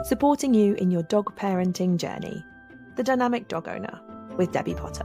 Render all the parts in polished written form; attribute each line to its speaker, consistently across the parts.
Speaker 1: supporting you in your dog parenting journey. The Dynamic Dog Owner with Debbie Potter.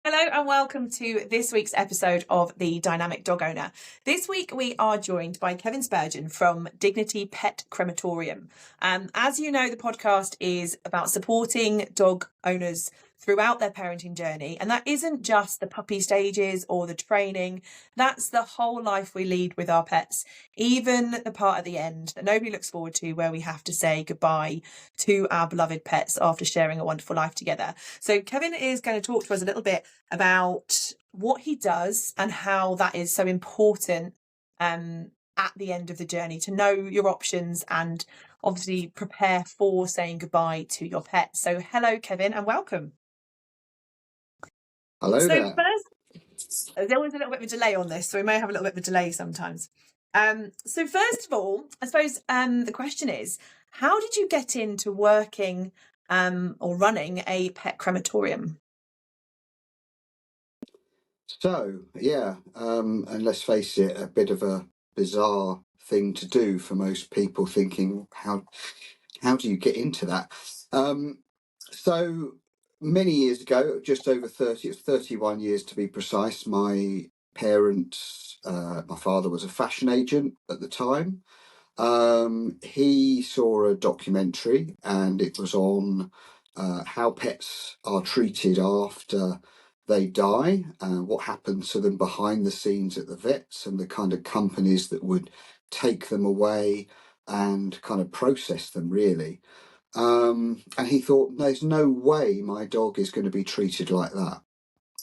Speaker 1: Hello and welcome to this week's episode of The Dynamic Dog Owner. This week we are joined by Kevin Spurgeon from Dignity Pet Crematorium. As you know, the podcast is about supporting dog owners throughout their parenting journey. And that isn't just the puppy stages or the training. That's the whole life we lead with our pets, even the part at the end that nobody looks forward to, where we have to say goodbye to our beloved pets after sharing a wonderful life together. So Kevin is going to talk to us a little bit about what he does and how that is so important at the end of the journey, to know your options and obviously prepare for saying goodbye to your pet. So hello, Kevin, and welcome.
Speaker 2: Hello there.
Speaker 1: First, there was a little bit of a delay on this, so we may have a little bit of a delay sometimes. So first of all, I suppose the question is, how did you get into working or running a pet crematorium?
Speaker 2: So, and let's face it, a bit of a bizarre thing to do for most people, thinking, how do you get into that? So many years ago, just over 30, it's 31 years to be precise, my parents, my father was a fashion agent at the time. He saw a documentary and it was on how pets are treated after they die, what happens to them behind the scenes at the vets, and the kind of companies that would take them away and kind of process them, really. And he thought, there's no way my dog is going to be treated like that.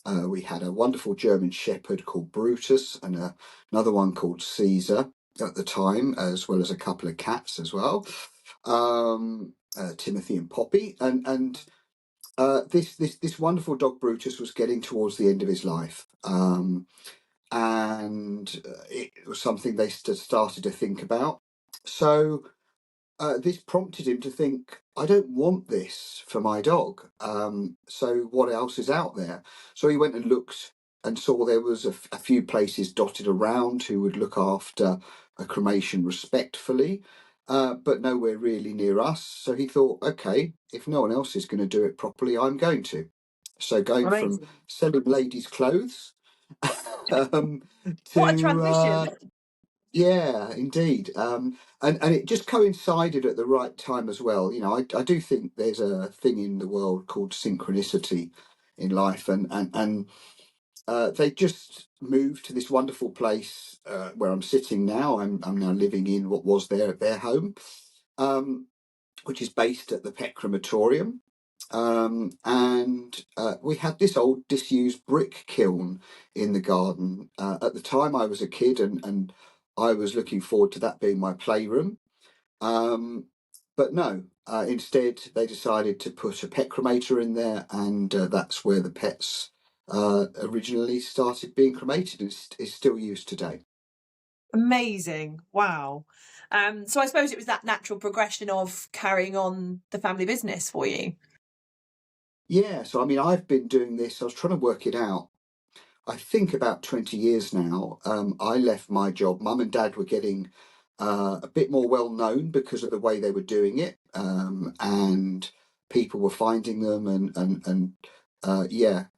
Speaker 2: We had a wonderful German Shepherd called Brutus and another one called Caesar at the time, as well as a couple of cats as well, Timothy and Poppy. And this wonderful dog Brutus was getting towards the end of his life. And it was something they started to think about. So this prompted him to think, I don't want this for my dog. So what else is out there? So he went and looked and saw there was a few places dotted around who would look after a cremation respectfully, but nowhere really near us. So he thought, okay, if no one else is going to do it properly, I'm going to. So going from selling ladies' clothes to
Speaker 1: what a transition.
Speaker 2: Yeah, indeed. And it just coincided at the right time as well. You know, I do think there's a thing in the world called synchronicity in life, and they just moved to this wonderful place where I'm sitting now. I'm now living in what was their home, which is based at the Pet Crematorium. And we had this old disused brick kiln in the garden. At the time I was a kid and I was looking forward to that being my playroom. But no, instead they decided to put a pet cremator in there, and that's where the pets originally started being cremated and is still used today.
Speaker 1: Amazing. Wow. So I suppose it was that natural progression of carrying on the family business for you.
Speaker 2: Yeah, so I mean, I've been doing this, I was trying to work it out, I think about 20 years now. I left my job. Mum and Dad were getting a bit more well known because of the way they were doing it, and people were finding them, and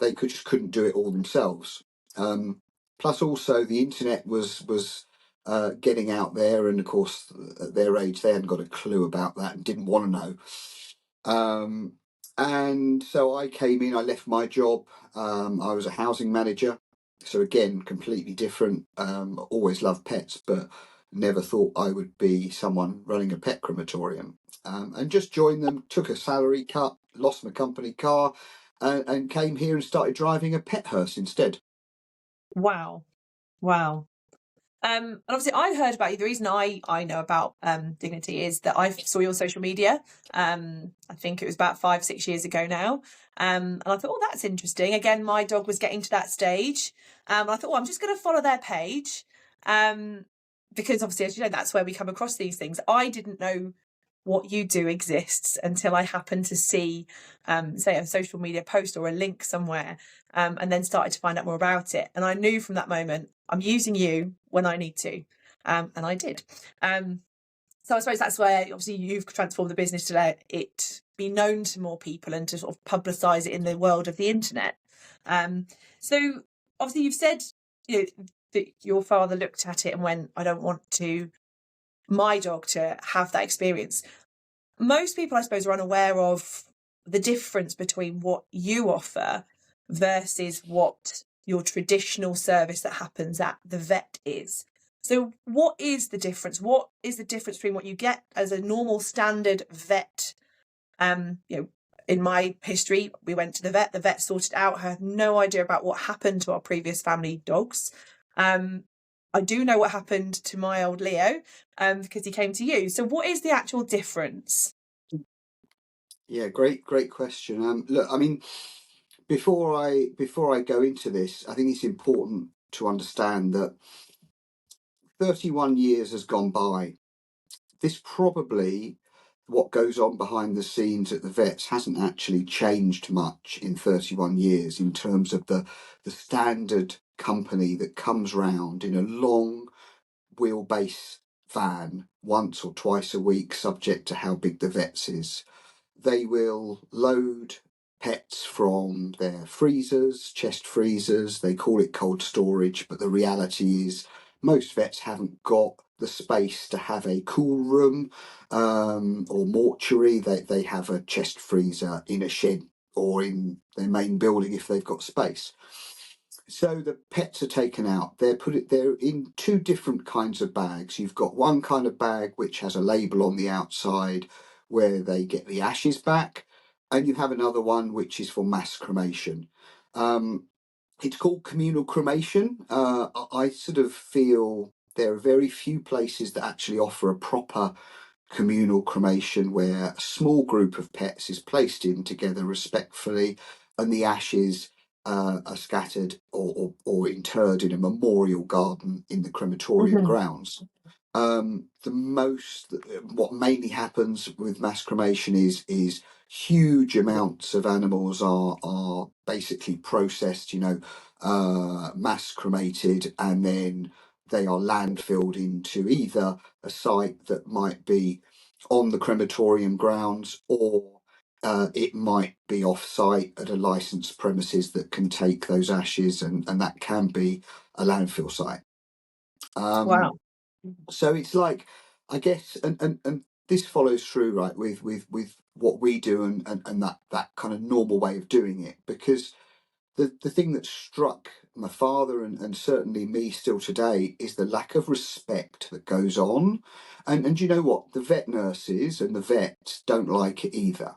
Speaker 2: they just couldn't do it all themselves. Plus, also the internet was getting out there, and of course, at their age, they hadn't got a clue about that and didn't want to know. And so I came in, I left my job. I was a housing manager. So again, completely different. Always loved pets, but never thought I would be someone running a pet crematorium. And just joined them, took a salary cut, lost my company car, and came here and started driving a pet hearse instead.
Speaker 1: Wow. And obviously I heard about you. The reason I know about Dignity is that I saw you on social media. I think it was about 5-6 years ago now. And I thought, oh, that's interesting. Again, my dog was getting to that stage. And I thought, I'm just going to follow their page. Because obviously, as you know, that's where we come across these things. I didn't know what you do exists until I happened to see, say, a social media post or a link somewhere, and then started to find out more about it. And I knew from that moment, I'm using you when I need to. and I did. So I suppose that's where obviously you've transformed the business to let it be known to more people and to sort of publicise it in the world of the internet. So obviously you've said, you know, that your father looked at it and went, I don't want my dog to have that experience. Most people, I suppose, are unaware of the difference between what you offer versus what your traditional service that happens at the vet is. So what is the difference? What is the difference between what you get as a normal standard vet? In my history, we went to the vet sorted out. I had no idea about what happened to our previous family dogs. I do know what happened to my old Leo, because he came to you. So what is the actual difference?
Speaker 2: Yeah, great question. Look, I mean, before I go into this, I think it's important to understand that 31 years has gone by. This probably, what goes on behind the scenes at the vets hasn't actually changed much in 31 years in terms of the standard company that comes round in a long wheelbase van once or twice a week, subject to how big the vets is. They will load pets from their freezers, chest freezers. They call it cold storage, but the reality is most vets haven't got the space to have a cool room or mortuary. They have a chest freezer in a shed or in their main building if they've got space. So the pets are taken out. They're in two different kinds of bags. You've got one kind of bag which has a label on the outside where they get the ashes back, and you have another one which is for mass cremation. It's called communal cremation. I sort of feel there are very few places that actually offer a proper communal cremation where a small group of pets is placed in together respectfully, and the ashes are scattered or interred in a memorial garden in the crematorium
Speaker 1: Mhm.
Speaker 2: grounds. What mainly happens with mass cremation is huge amounts of animals are basically processed, mass cremated, and then they are landfilled into either a site that might be on the crematorium grounds, or it might be off site at a licensed premises that can take those ashes, and that can be a landfill site.
Speaker 1: Wow.
Speaker 2: So it's like, I guess, and this follows through, right, with what we do, and that kind of normal way of doing it, because the thing that struck my father and certainly me still today is the lack of respect that goes on. And you know what? The vet nurses and the vets don't like it either.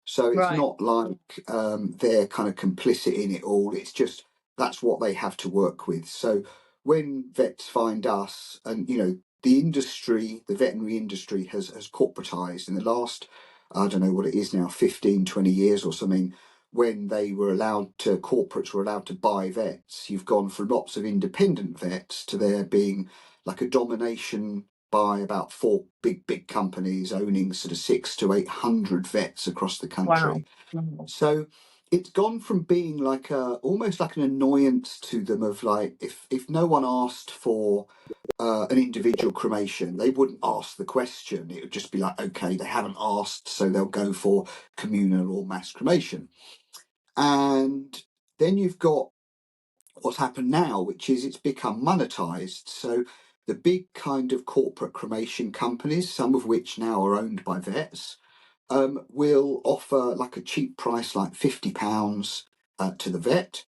Speaker 2: So it's
Speaker 1: Right.
Speaker 2: not like they're kind of complicit in it all. It's just that's what they have to work with. So when vets find us, and the industry, the veterinary industry has corporatized in the last, I don't know what it is now, 15, 20 years or something. When corporates were allowed to buy vets, you've gone from lots of independent vets to there being like a domination by about four big companies owning sort of 600 to 800 vets across the
Speaker 1: Wow.
Speaker 2: country. So it's gone from being like almost like an annoyance to them, of like, if no one asked for an individual cremation, they wouldn't ask the question. It would just be like, okay, they haven't asked, so they'll go for communal or mass cremation. And then you've got what's happened now, which is it's become monetized. So the big kind of corporate cremation companies, some of which now are owned by vets, will offer like a cheap price, like £50 to the vet,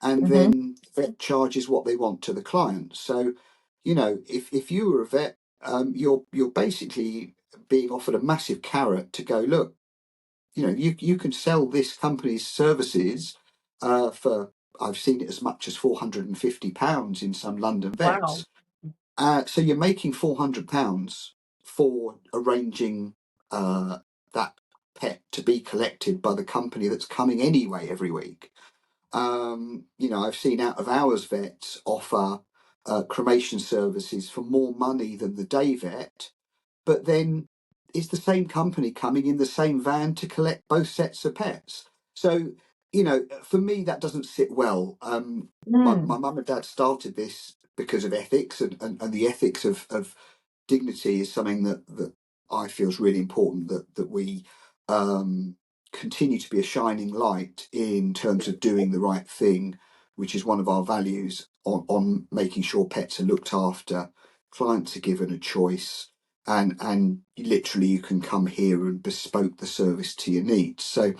Speaker 2: and
Speaker 1: Hmm.
Speaker 2: then the vet charges what they want to the client. So, if you were a vet, you're basically being offered a massive carrot to go, look, you can sell this company's services for, I've seen it as much as £450 in some London
Speaker 1: Wow.
Speaker 2: vets. So you're making £400 for arranging that pet to be collected by the company that's coming anyway every week. I've seen out of hours vets offer cremation services for more money than the day vet, but then it's the same company coming in the same van to collect both sets of pets. So, for me, that doesn't sit well. My
Speaker 1: Mm.
Speaker 2: mum and dad started this because of ethics, and the ethics of dignity is something that I feel is really important, that we continue to be a shining light in terms of doing the right thing, which is one of our values, on making sure pets are looked after, clients are given a choice, and literally you can come here and bespoke the service to your needs. So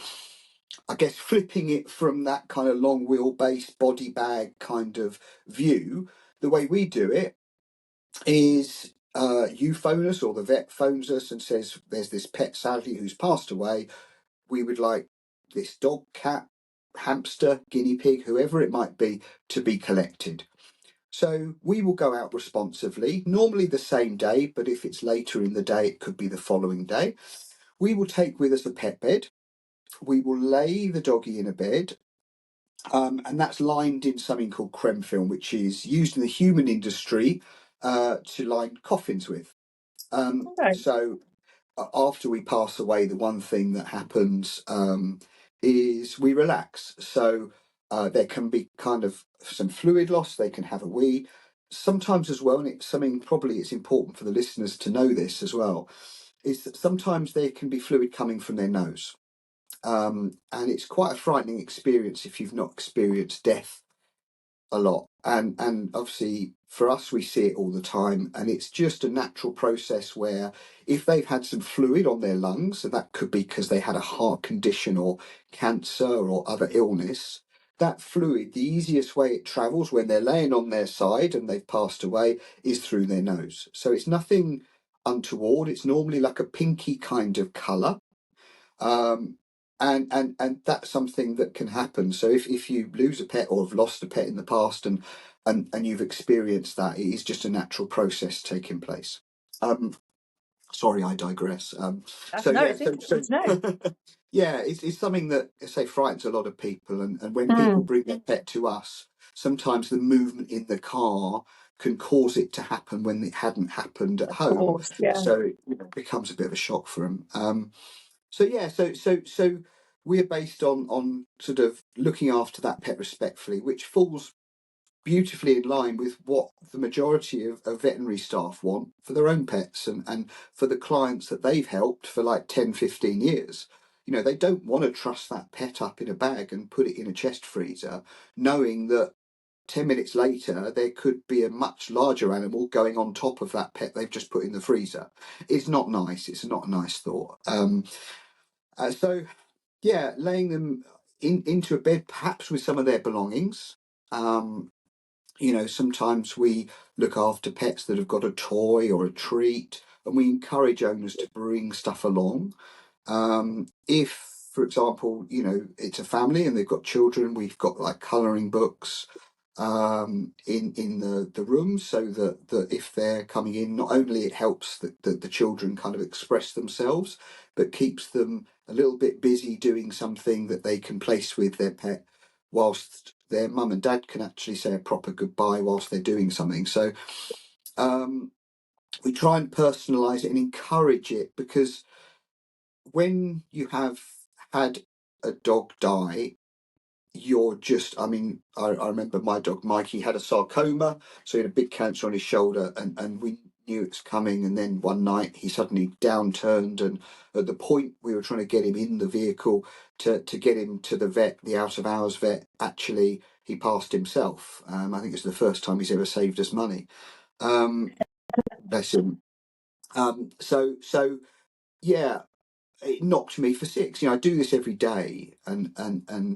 Speaker 2: I guess flipping it from that kind of long wheelbase body bag kind of view, the way we do it is you phone us, or the vet phones us and says, there's this pet sadly who's passed away. We would like this dog, cat, hamster, guinea pig, whoever it might be, to be collected. So we will go out responsively, normally the same day, but if it's later in the day, it could be the following day. We will take with us a pet bed. We will lay the doggy in a bed, and that's lined in something called creme film, which is used in the human industry to line coffins with.
Speaker 1: Okay.
Speaker 2: So after we pass away, the one thing that happens is we relax. So there can be kind of some fluid loss. They can have a wee. Sometimes as well, and it's something probably it's important for the listeners to know this as well, is that sometimes there can be fluid coming from their nose. And it's quite a frightening experience if you've not experienced death a lot. And obviously for us, we see it all the time, and it's just a natural process where if they've had some fluid on their lungs, so that could be because they had a heart condition or cancer or other illness, that fluid, the easiest way it travels when they're laying on their side and they've passed away, is through their nose. So it's nothing untoward. It's normally like a pinky kind of colour. Um, and that's something that can happen. So if you lose a pet or have lost a pet in the past, and you've experienced that, it is just a natural process taking place. Um, Sorry, I digress. So
Speaker 1: No,
Speaker 2: yeah,
Speaker 1: it's interesting to know.
Speaker 2: yeah, it's something that I say frightens a lot of people, and when people
Speaker 1: Mm,
Speaker 2: bring their pet to us, sometimes the movement in the car can cause it to happen when it hadn't happened at
Speaker 1: of
Speaker 2: home.
Speaker 1: course, yeah.
Speaker 2: So it becomes a bit of a shock for them. So yeah, so we're based on sort of looking after that pet respectfully, which falls beautifully in line with what the majority of veterinary staff want for their own pets, and for the clients that they've helped for like 10, 15 years. You know, they don't want to trust that pet up in a bag and put it in a chest freezer, knowing that 10 minutes later there could be a much larger animal going on top of that pet they've just put in the freezer. It's not nice. It's not a nice thought. So yeah, laying them into a bed, perhaps with some of their belongings. Um, Sometimes we look after pets that have got a toy or a treat, and we encourage owners to bring stuff along. If, for example, it's a family and they've got children, we've got like colouring books in the rooms, so that if they're coming in, not only it helps the children kind of express themselves, but keeps them a little bit busy doing something that they can place with their pet, whilst their mum and dad can actually say a proper goodbye whilst they're doing something. So we try and personalise it and encourage it, because when you have had a dog die, you're just, I remember my dog Mikey had a sarcoma, so he had a big cancer on his shoulder, and we knew it's coming. And then one night he suddenly downturned, and at the point we were trying to get him in the vehicle to get him to the vet, the out of hours vet, actually he passed himself. I think it's the first time he's ever saved us money. Bless him. So yeah, it knocked me for six. I do this every day, and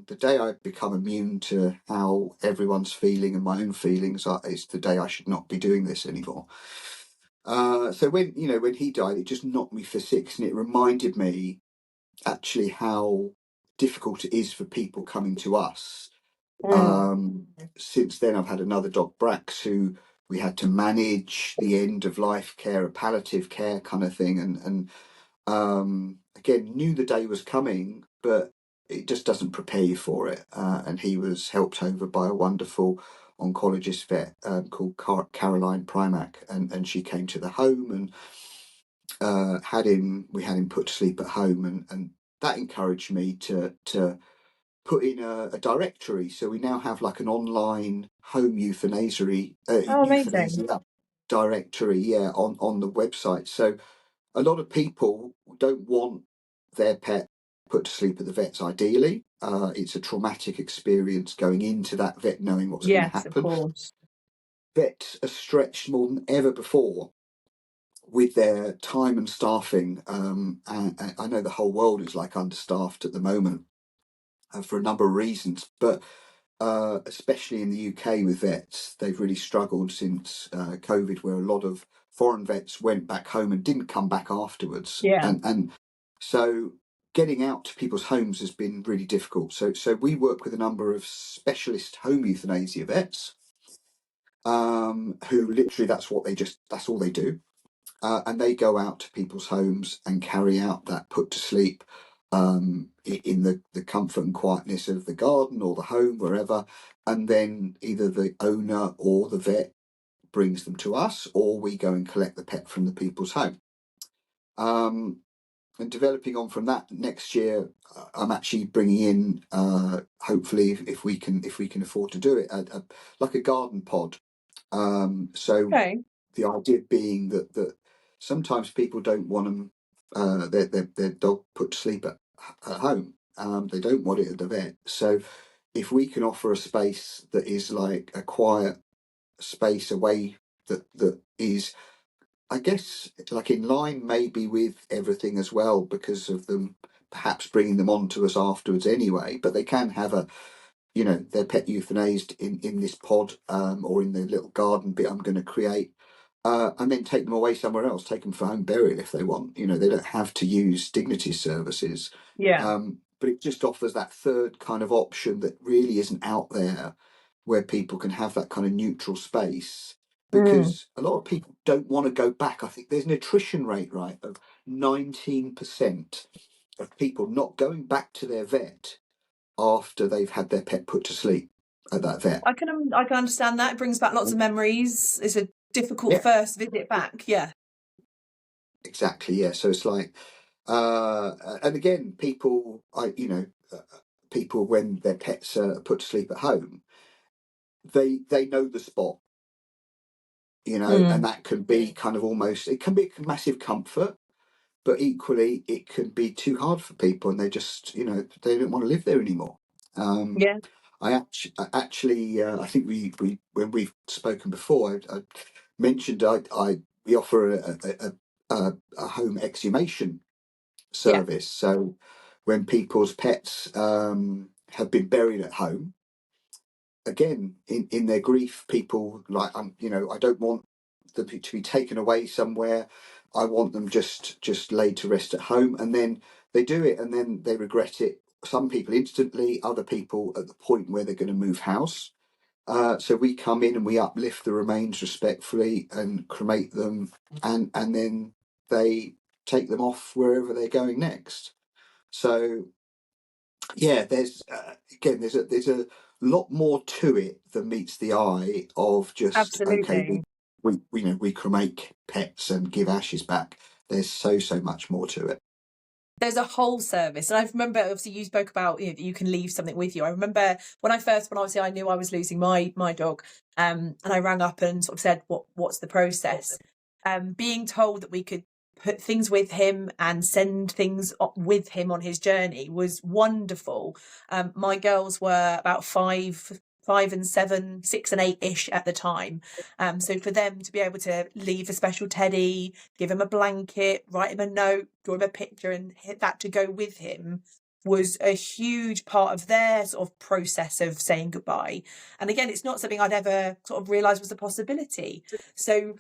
Speaker 2: the day I become immune to how everyone's feeling and my own feelings is the day I should not be doing this anymore. So when he died, it just knocked me for six, and it reminded me actually how difficult it is for people coming to us.
Speaker 1: Mm.
Speaker 2: Since then, I've had another dog, Brax, who we had to manage the end of life care, a palliative care kind of thing, and again, knew the day was coming, but it just doesn't prepare you for it. And he was helped over by a wonderful oncologist vet called Caroline Primack, and she came to the home and we had him put to sleep at home, and that encouraged me to put in a directory. So we now have like an online home
Speaker 1: Oh, amazing.
Speaker 2: euthanasia directory, yeah, on the website. So a lot of people don't want their pet put to sleep at the vet's ideally. It's a traumatic experience going into that vet knowing what's going to
Speaker 1: Yes, of
Speaker 2: happen.
Speaker 1: course.
Speaker 2: Vets are stretched more than ever before with their time and staffing. And I know the whole world is like understaffed at the moment for a number of reasons, but especially in the UK with vets, they've really struggled since COVID, where a lot of foreign vets went back home and didn't come back afterwards,
Speaker 1: Yeah.
Speaker 2: and so getting out to people's homes has been really difficult. So we work with a number of specialist home euthanasia vets, who literally that's all they do. And they go out to people's homes and carry out that put to sleep, in the comfort and quietness of the garden or the home, wherever. And then either the owner or the vet brings them to us, or we go and collect the pet from the people's home. And developing on from that, next year, I'm actually bringing in, hopefully, if we can afford to do it, like a garden pod. So
Speaker 1: Okay.
Speaker 2: the idea being that sometimes people don't want them, their dog put to sleep at home. They don't want it at the vet. So if we can offer a space that is like a quiet space away, that is, I guess, like in line maybe with everything as well, because of them perhaps bringing them on to us afterwards anyway, but they can have their pet euthanized in this pod, or in the little garden bit I'm going to create, and then take them away somewhere else, take them for home burial if they want. They don't have to use Dignity services,
Speaker 1: Yeah.
Speaker 2: but it just offers that third kind of option that really isn't out there, where people can have that kind of neutral space.
Speaker 1: Mm.
Speaker 2: Because a lot of people don't want to go back. I think there's an attrition rate, right, of 19% of people not going back to their vet after they've had their pet put to sleep at that vet.
Speaker 1: I can understand that. It brings back lots of memories. It's a difficult
Speaker 2: Yeah,
Speaker 1: first visit back. Yeah.
Speaker 2: exactly. Yeah, so it's like, and again, people when their pets are put to sleep at home, they know the spot, and
Speaker 1: Mm.
Speaker 2: that can be kind of almost, it can be a massive comfort, but equally it can be too hard for people, and they just, they don't want to live there anymore. Um,
Speaker 1: Yeah.
Speaker 2: I think we when we've spoken before, I mentioned we offer a home exhumation
Speaker 1: Yeah.
Speaker 2: service. So when people's pets have been buried at home, again in their grief, people like, I don't want them to be taken away somewhere. I want them just laid to rest at home, and then they do it, and then they regret it. Some people instantly, other people at the point where they're going to move house. So we come in and we uplift the remains respectfully and cremate them, and then they take them off wherever they're going next. So yeah, there's a lot more to it than meets the eye of just, okay,
Speaker 1: Absolutely.
Speaker 2: we cremate pets and give ashes back. There's so much more to it.
Speaker 1: There's a whole service, and I remember obviously you spoke about that you can leave something with you. I remember when obviously I knew I was losing my dog, and I rang up and sort of said what's the process, being told that we could put things with him and send things with him on his journey was wonderful. My girls were about five and seven, 6 and 8-ish at the time. So for them to be able to leave a special teddy, give him a blanket, write him a note, draw him a picture, and hit that to go with him was a huge part of their sort of process of saying goodbye. And again, it's not something I'd ever sort of realised was a possibility. So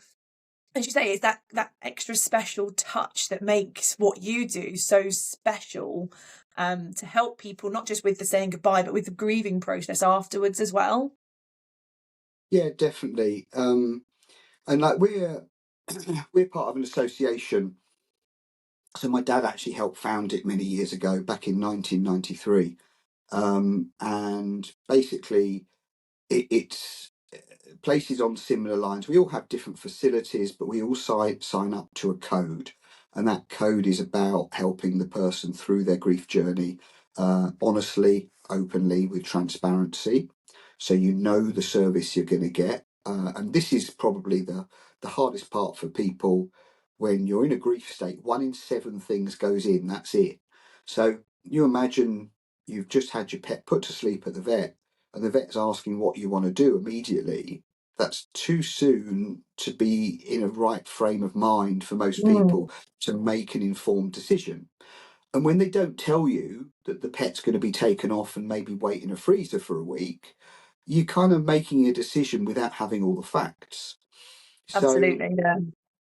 Speaker 1: as you say, it's that extra special touch that makes what you do so special, to help people not just with the saying goodbye, but with the grieving process afterwards as well.
Speaker 2: Yeah, definitely. And like we're part of an association. So my dad actually helped found it many years ago, back in 1993. And basically, it's places on similar lines. We all have different facilities, but we all sign up to a code, and that code is about helping the person through their grief journey, honestly, openly with transparency, so you know the service you're going to get. And this is probably the hardest part for people when you're in a grief state. 1 in 7 things goes in, that's it. So you imagine you've just had your pet put to sleep at the vet, and the vet's asking what you want to do immediately. That's too soon to be in a right frame of mind for most people to make an informed decision. And when they don't tell you that the pet's going to be taken off and maybe wait in a freezer for a week, you're kind of making a decision without having all the facts. So,
Speaker 1: Absolutely, yeah.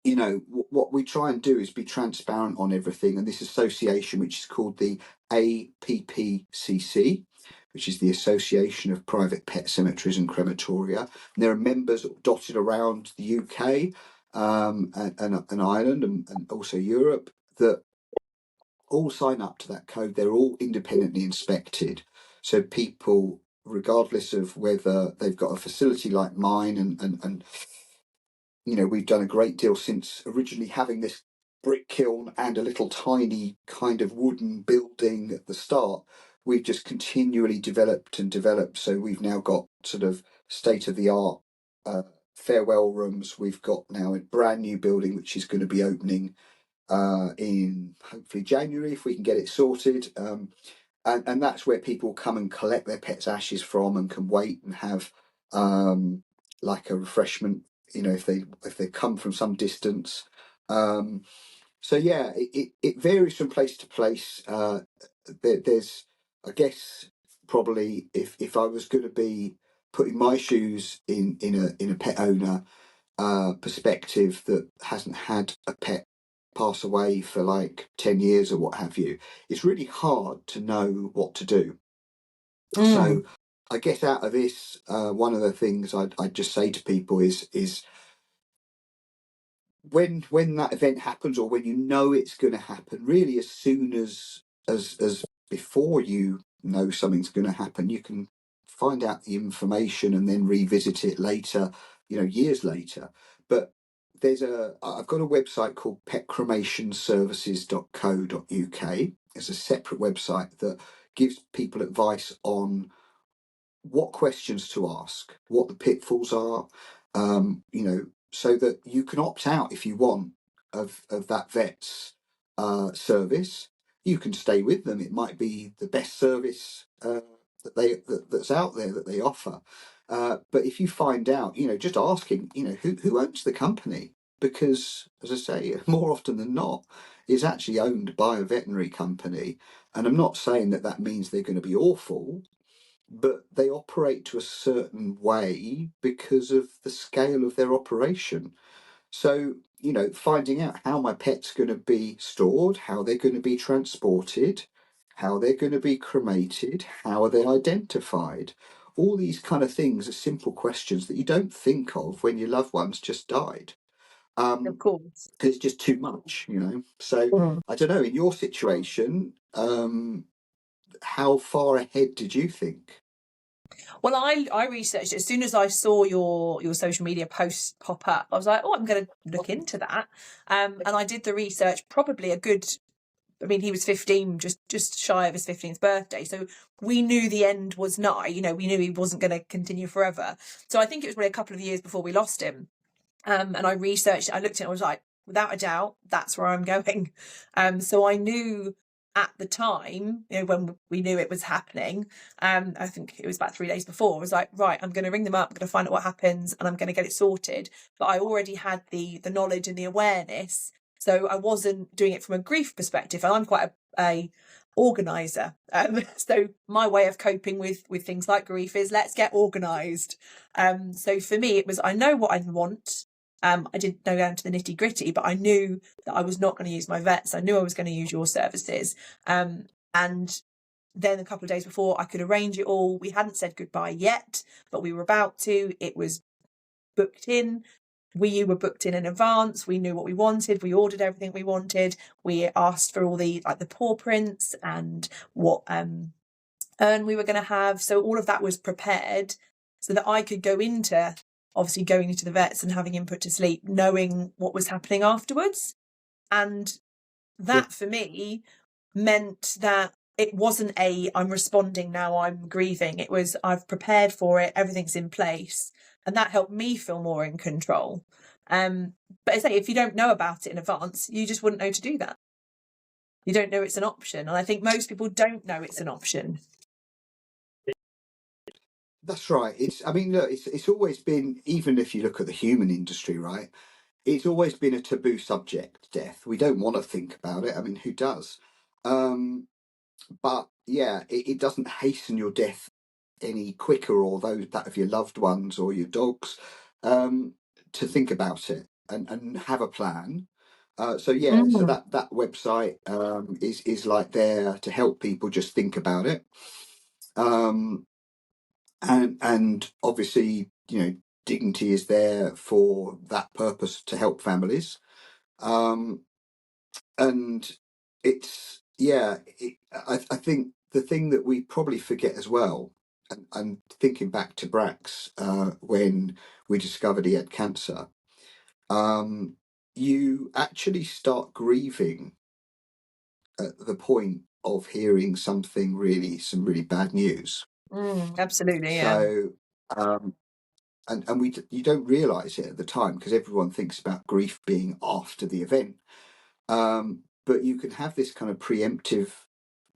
Speaker 2: you know, what we try and do is be transparent on everything. And this association, which is called the APPCC, which is the Association of Private Pet Cemeteries and Crematoria. And there are members dotted around the UK and Ireland and also Europe that all sign up to that code. They're all independently inspected. So people, regardless of whether they've got a facility like mine, and you know, we've done a great deal since originally having this brick kiln and a little tiny kind of wooden building at the start. We've just continually developed and developed. So we've now got sort of state of the art farewell rooms. We've got now a brand new building which is going to be opening in hopefully January if we can get it sorted. And that's where people come and collect their pets' ashes from and can wait and have like a refreshment, you know, if they come from some distance. So yeah, it varies from place to place. There's, I guess, probably if I was going to be putting my shoes in a pet owner perspective that hasn't had a pet pass away for like 10 years or what have you, it's really hard to know what to do. So I guess out of this, one of the things I'd just say to people is when that event happens, or when you know it's going to happen, really as soon as before you know something's going to happen, you can find out the information and then revisit it later, you know, years later. But I've got a website called petcremationservices.co.uk. It's a separate website that gives people advice on what questions to ask, what the pitfalls are, you know, so that you can opt out if you want of that vet's service. You can stay with them. It might be the best service that's out there that they offer. But if you find out, you know, just asking, you know, who owns the company, because as I say, more often than not, it's actually owned by a veterinary company. And I'm not saying that that means they're going to be awful, but they operate to a certain way because of the scale of their operation. So, you know, finding out how my pet's going to be stored, how they're going to be transported, how they're going to be cremated, how are they identified? All these kind of things are simple questions that you don't think of when your loved one's just died.
Speaker 1: Of
Speaker 2: Because
Speaker 1: course.
Speaker 2: it's just too much, you know. So I don't know, in your situation, how far ahead did you think?
Speaker 1: Well, I researched it. As soon as I saw your social media posts pop up, I was like, oh, I'm going to look into that. And I did the research probably a good. I mean, he was 15, just shy of his 15th birthday. So we knew the end was nigh. You know, we knew he wasn't going to continue forever. So I think it was really a couple of years before we lost him. And I researched it. I looked at it. I was like, without a doubt, that's where I'm going. So I knew at the time, you know, when we knew it was happening, I think it was about 3 days before, I was like, right, I'm going to ring them up, I'm going to find out what happens, and I'm going to get it sorted. But I already had the knowledge and the awareness, so I wasn't doing it from a grief perspective. And I'm quite a organizer, so my way of coping with things like grief is let's get organized. So for me, it was, I know what I want. I didn't know down to the nitty gritty, but I knew that I was not going to use my vets. I knew I was going to use your services. And then a couple of days before, I could arrange it all. We hadn't said goodbye yet, but we were about to. It was booked in. We were booked in advance. We knew what we wanted. We ordered everything we wanted. We asked for all the paw prints and what urn we were going to have. So all of that was prepared so that I could go into, obviously going into the vets and having him put to sleep, knowing what was happening afterwards. And that for me meant that it wasn't I'm responding now, I'm grieving. It was, I've prepared for it, everything's in place. And that helped me feel more in control. But I say, if you don't know about it in advance, you just wouldn't know to do that. You don't know it's an option. And I think most people don't know it's an option.
Speaker 2: That's right. I mean, look, it's always been, even if you look at the human industry, right? It's always been a taboo subject, death. We don't want to think about it. I mean, who does? But yeah, it doesn't hasten your death any quicker, or that of your loved ones or your dogs, to think about it and have a plan. So yeah, so that website is like there to help people just think about it. And obviously, Dignity is there for that purpose, to help families. And I think the thing that we probably forget as well, and thinking back to Brax, when we discovered he had cancer, you actually start grieving at the point of hearing some really bad news.
Speaker 1: Absolutely, yeah.
Speaker 2: So, and you don't realise it at the time, because everyone thinks about grief being after the event. But you can have this kind of preemptive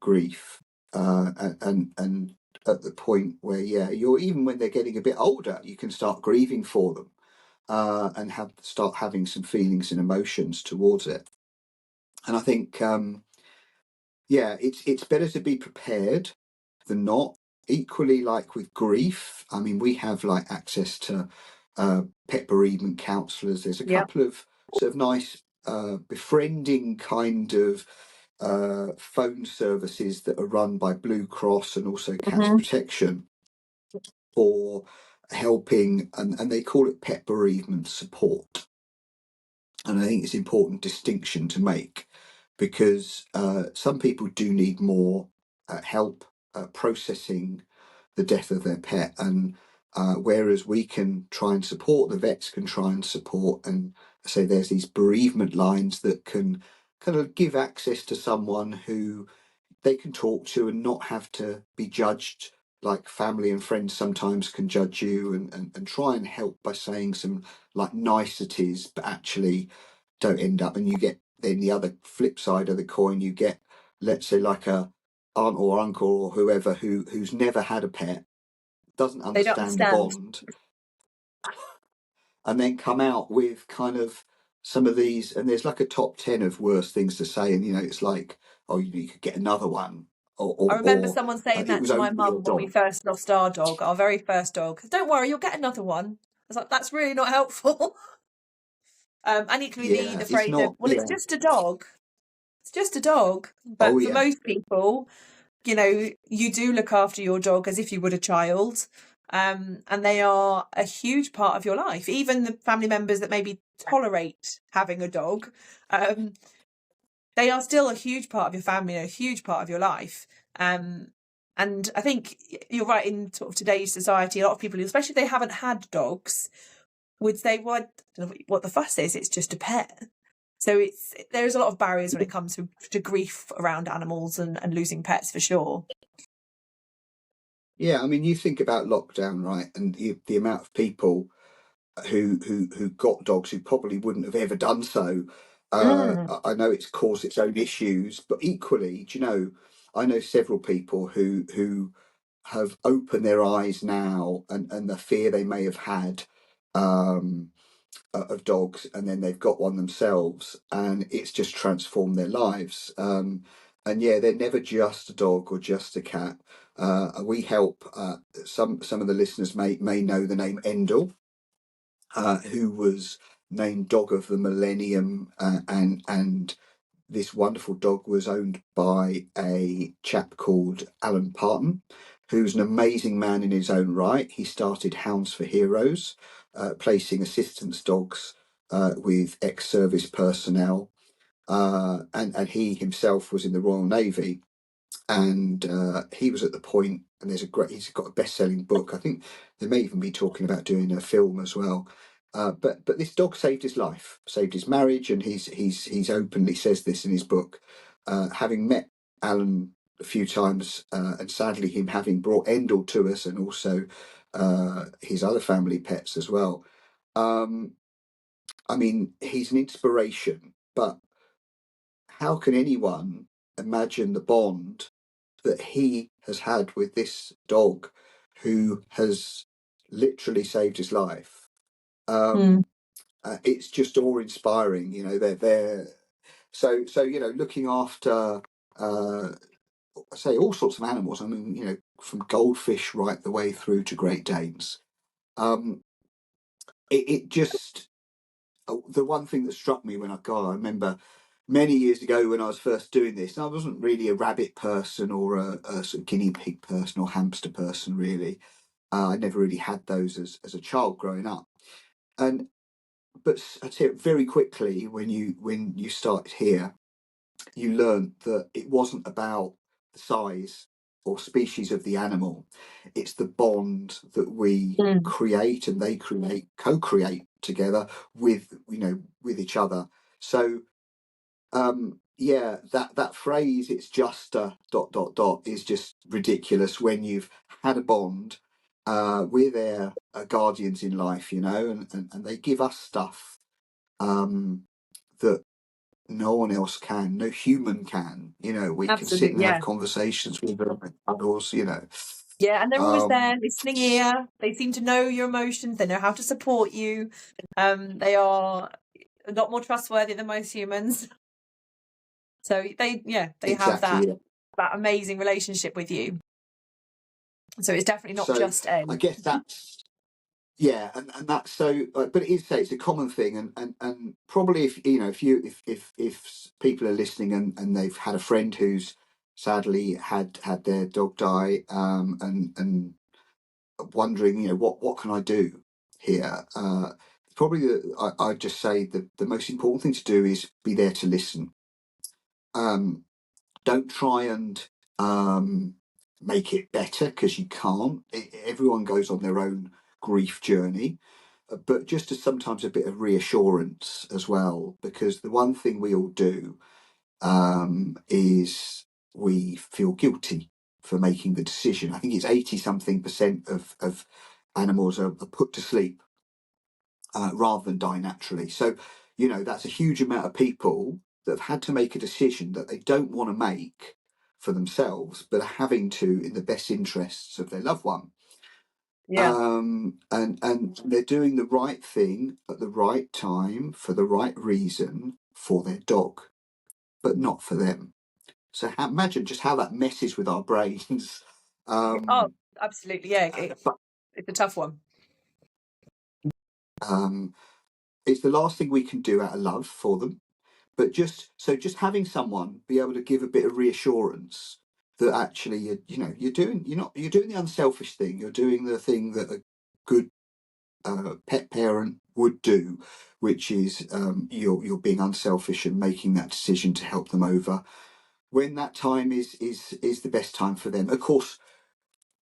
Speaker 2: grief, and at the point where, you're, even when they're getting a bit older, you can start grieving for them, and start having some feelings and emotions towards it. And I think, it's better to be prepared than not. Equally, like with grief, I mean, we have like access to pet bereavement counsellors. There's a
Speaker 1: Yep.
Speaker 2: couple of sort of nice befriending kind of phone services that are run by Blue Cross and also Cancer Protection for helping, and they call it pet bereavement support. And I think it's an important distinction to make, because some people do need more help processing the death of their pet, and whereas we can try and support, the vets can try and support, and say there's these bereavement lines that can kind of give access to someone who they can talk to and not have to be judged like family and friends sometimes can judge you, and try and help by saying some like niceties, but actually don't end up. And you get, then the other flip side of the coin, you get, let's say, like a aunt or uncle or whoever who's never had a pet, doesn't
Speaker 1: They don't
Speaker 2: understand the
Speaker 1: understand.
Speaker 2: bond, and then come out with kind of some of these, and there's like a top 10 of worst things to say, and it's like, oh, you could get another one, or
Speaker 1: I
Speaker 2: or,
Speaker 1: remember
Speaker 2: or
Speaker 1: someone saying
Speaker 2: it
Speaker 1: that
Speaker 2: was
Speaker 1: to my
Speaker 2: only your
Speaker 1: mum when we
Speaker 2: dog.
Speaker 1: first lost our dog, our very first dog. Don't worry, you'll get another one. I was like, that's really not helpful. And equally
Speaker 2: Yeah,
Speaker 1: the
Speaker 2: it's
Speaker 1: phrase of,
Speaker 2: not.
Speaker 1: well, it's
Speaker 2: Yeah.
Speaker 1: just a dog. It's just a dog.
Speaker 2: Oh
Speaker 1: But for
Speaker 2: yeah.
Speaker 1: most people, you do look after your dog as if you would a child. And they are a huge part of your life. Even the family members that maybe tolerate having a dog, they are still a huge part of your family and a huge part of your life. And I think you're right, in sort of today's society, a lot of people, especially if they haven't had dogs, would say, well, I don't know what the fuss is, it's just a pet. So there's a lot of barriers when it comes to grief around animals and losing pets, for sure.
Speaker 2: Yeah, I mean, you think about lockdown, right, and the amount of people who got dogs who probably wouldn't have ever done so. I know it's caused its own issues, but equally, do you know, I know several people who have opened their eyes now, and the fear they may have had, um, of dogs, and then they've got one themselves, and it's just transformed their lives. And yeah, they're never just a dog or just a cat. We help, some of the listeners may know the name Endel, who was named Dog of the Millennium, and this wonderful dog was owned by a chap called Alan Parton, who's an amazing man in his own right. He started Hounds for Heroes, placing assistance dogs with ex-service personnel, and he himself was in the Royal Navy, and he was at the point, and he's got a best-selling book. I think they may even be talking about doing a film as well. But this dog saved his life, saved his marriage, and he's openly says this in his book. Having met Alan a few times, and sadly him having brought Endel to us, and also his other family pets as well. I mean, he's an inspiration, but how can anyone imagine the bond that he has had with this dog who has literally saved his life?
Speaker 1: Mm.
Speaker 2: It's just awe-inspiring, they're so looking after I say all sorts of animals. I mean, from goldfish right the way through to Great Danes. It just the one thing that struck me when I remember many years ago when I was first doing this, I wasn't really a rabbit person or a sort of guinea pig person or hamster person, really. I never really had those as a child growing up. And but I tell you, very quickly when you started here, you learned that it wasn't about the size or species of the animal. It's the bond that we
Speaker 1: Mm.
Speaker 2: create and they co-create together with each other. So yeah, that phrase, it's just a dot dot dot, is just ridiculous when you've had a bond. We're their guardians in life, and they give us stuff that no one else can, no human can. We can sit
Speaker 1: Absolutely,
Speaker 2: and have
Speaker 1: yeah.
Speaker 2: conversations with them and cuddles.
Speaker 1: Yeah, and they're always
Speaker 2: Um,
Speaker 1: there, listening ear. They seem to know your emotions. They know how to support you. They are a lot more trustworthy than most humans. So they have
Speaker 2: exactly.
Speaker 1: that
Speaker 2: Yeah.
Speaker 1: amazing relationship with you. So it's definitely not
Speaker 2: So
Speaker 1: just a.
Speaker 2: I guess that's yeah, and that's so. But it is it's a common thing, and probably if people are listening and they've had a friend who's sadly had their dog die, and wondering, what can I do here? Probably I'd just say the most important thing to do is be there to listen. Um, don't try and make it better, because you can't. Everyone goes on their own grief journey, but just as sometimes a bit of reassurance as well, because the one thing we all do is we feel guilty for making the decision. I think it's 80 something percent of animals are put to sleep rather than die naturally. So, that's a huge amount of people that have had to make a decision that they don't want to make for themselves, but are having to in the best interests of their loved one.
Speaker 1: Yeah,
Speaker 2: And they're doing the right thing at the right time for the right reason for their dog, but not for them. So imagine just how that messes with our brains.
Speaker 1: oh,
Speaker 2: um,
Speaker 1: absolutely, yeah.
Speaker 2: but
Speaker 1: It's a tough one.
Speaker 2: um, it's the last thing we can do out of love for them. But just having someone be able to give a bit of reassurance that actually you're doing the unselfish thing. You're doing the thing that a good pet parent would do, which is you're being unselfish and making that decision to help them over when that time is the best time for them. Of course,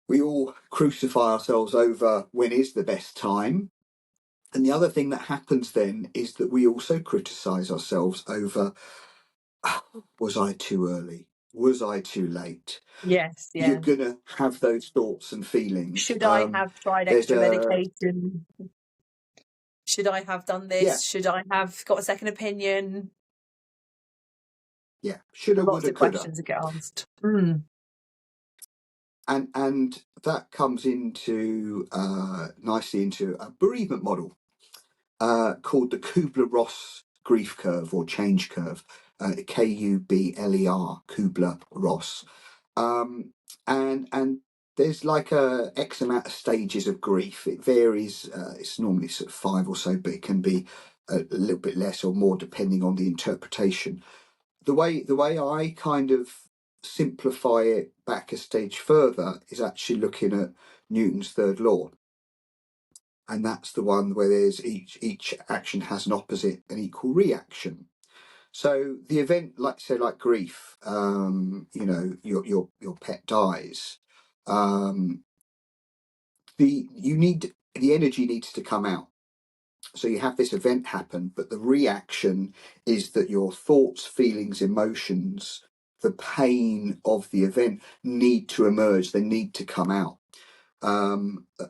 Speaker 2: we all crucify ourselves over when is the best time. And the other thing that happens then is that we also criticize ourselves over, was I too early? Was I too late?
Speaker 1: Yes,
Speaker 2: You're
Speaker 1: yeah.
Speaker 2: going to have those thoughts and feelings.
Speaker 1: Should I have tried
Speaker 2: There's
Speaker 1: extra
Speaker 2: a,
Speaker 1: medication? Should I have done
Speaker 2: yeah,
Speaker 1: this? Should I have got a second opinion?
Speaker 2: yeah, shoulda,
Speaker 1: Lots
Speaker 2: woulda,
Speaker 1: of
Speaker 2: coulda.
Speaker 1: questions that get asked. Mm.
Speaker 2: And that comes into nicely into a bereavement model called the Kubler-Ross grief curve or change curve, Kubler, Kubler-Ross. And there's like a X amount of stages of grief. It varies. It's normally sort of five or so, but it can be a little bit less or more depending on the interpretation. The way I kind of simplify it back a stage further is actually looking at Newton's third law, and that's the one where there's each action has an opposite and equal reaction. So the event, like say, like grief, your pet dies. Um, the energy needs to come out. So you have this event happen, but the reaction is that your thoughts, feelings, emotions, the pain of the event need to emerge, they need to come out.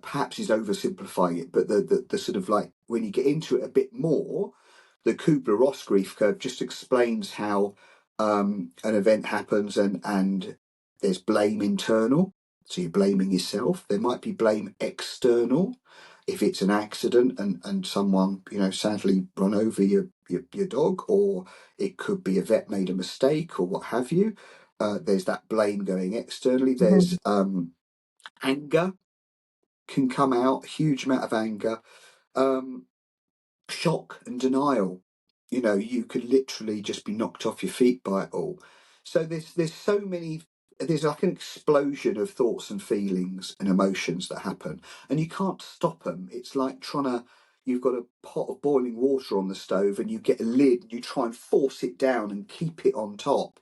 Speaker 2: Perhaps is oversimplifying it, but the sort of like when you get into it a bit more, the Kubler-Ross grief curve just explains how an event happens and there's blame internal, so you're blaming yourself. There might be blame external if it's an accident and someone, you know, sadly run over your dog, or it could be a vet made a mistake or what have you. There's that blame going externally. There's anger can come out, a huge amount of anger, shock and denial. You know, you could literally just be knocked off your feet by it all. So there's so many. There's like an explosion of thoughts and feelings and emotions that happen, and you can't stop them. It's like trying to. You've got a pot of boiling water on the stove, and you get a lid, and you try and force it down and keep it on top.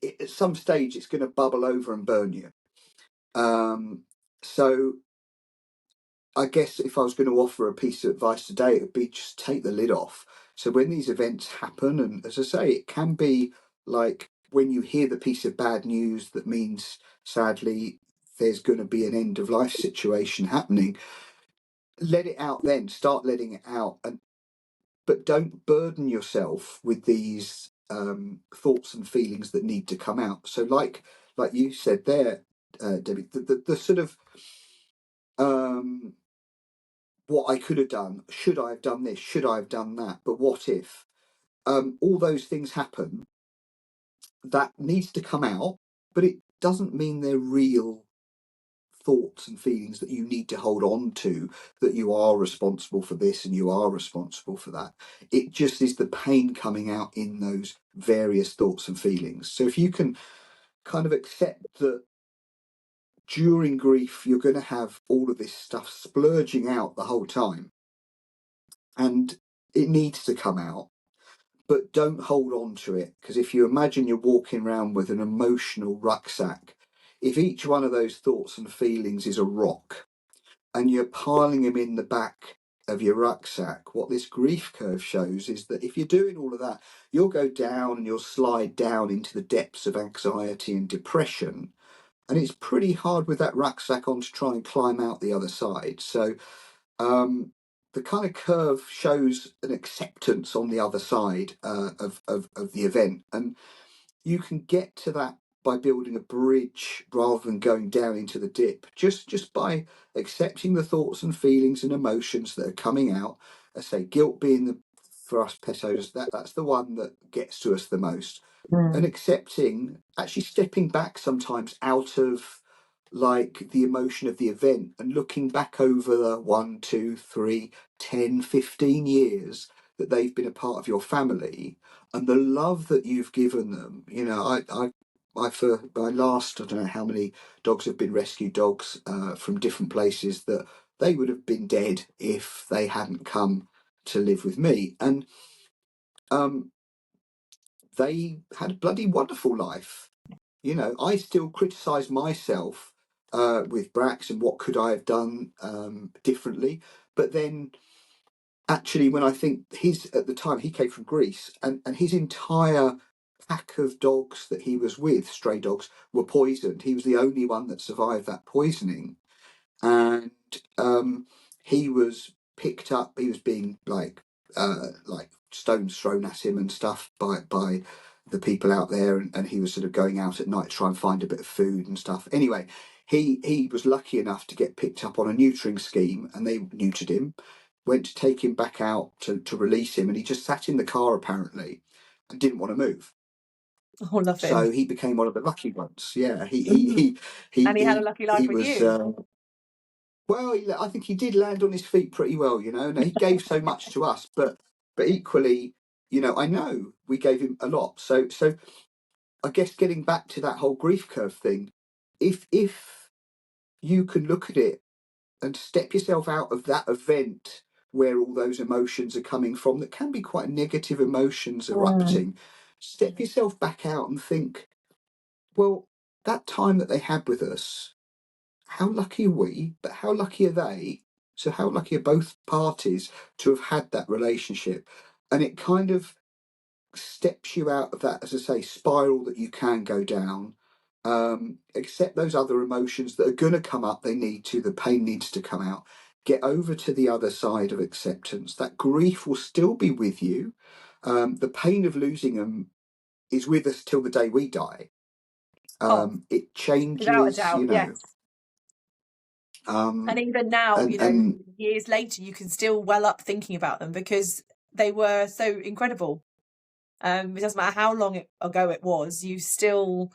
Speaker 2: At some stage, it's going to bubble over and burn you. So I guess if I was going to offer a piece of advice today, it would be just take the lid off. So when these events happen, and as I say, it can be like when you hear the piece of bad news that means, sadly, there's going to be an end of life situation happening. Let it out then. Start letting it out, but don't burden yourself with these thoughts and feelings that need to come out. So, like you said there, Debbie, the sort of what I could have done, should I have done this, should I have done that, but what if? All those things happen, that needs to come out, but it doesn't mean they're real thoughts and feelings that you need to hold on to, that you are responsible for this and you are responsible for that. It just is the pain coming out in those various thoughts and feelings. So if you can kind of accept that during grief you're going to have all of this stuff splurging out the whole time, and it needs to come out, but don't hold on to it. Because if you imagine you're walking around with an emotional rucksack, if each one of those thoughts and feelings is a rock and you're piling them in the back of your rucksack, what this grief curve shows is that if you're doing all of that, you'll go down and you'll slide down into the depths of anxiety and depression. And it's pretty hard with that rucksack on to try and climb out the other side. So the kind of curve shows an acceptance on the other side of the event. And you can get to that by building a bridge rather than going down into the dip, just by accepting the thoughts and feelings and emotions that are coming out. I say guilt being for us pet owners, that's the one that gets to us the most. And accepting, actually stepping back sometimes out of like the emotion of the event and looking back over the 1, 2, 3, 10, 15 years that they've been a part of your family and the love that you've given them. You know, I for my last, I don't know how many dogs have been rescue dogs from different places, that they would have been dead if they hadn't come to live with me. And they had a bloody wonderful life. You know, I still criticise myself with Brax and what could I have done differently. But then actually, when I think at the time, he came from Greece and his entire pack of dogs that he was with, stray dogs, were poisoned. He was the only one that survived that poisoning. And he was picked up, he was being like stones thrown at him and stuff by the people out there, and he was sort of going out at night to try and find a bit of food and stuff. Anyway, he was lucky enough to get picked up on a neutering scheme, and they neutered him, went to take him back out to release him, and he just sat in the car apparently and didn't want to move.
Speaker 1: Oh, love him.
Speaker 2: So he became one of the lucky ones. Yeah,
Speaker 1: And he had a lucky life
Speaker 2: he
Speaker 1: with
Speaker 2: was
Speaker 1: you.
Speaker 2: well, I think he did land on his feet pretty well, you know. And he gave so much to us, but equally, you know, I know we gave him a lot. So I guess getting back to that whole grief curve thing, if you can look at it and step yourself out of that event where all those emotions are coming from, that can be quite negative emotions erupting, step yourself back out and think, well, that time that they had with us, how lucky are we, but how lucky are they? So how lucky are both parties to have had that relationship? And it kind of steps you out of that, as I say, spiral that you can go down. Accept those other emotions that are going to come up. They need to. The pain needs to come out. Get over to the other side of acceptance. That grief will still be with you. The pain of losing them is with us till the day we die.
Speaker 1: Oh,
Speaker 2: It
Speaker 1: without a
Speaker 2: changes,
Speaker 1: doubt, yes. And even now,
Speaker 2: and
Speaker 1: years later, you can still well up thinking about them because they were so incredible. It doesn't matter how long ago it was, you still,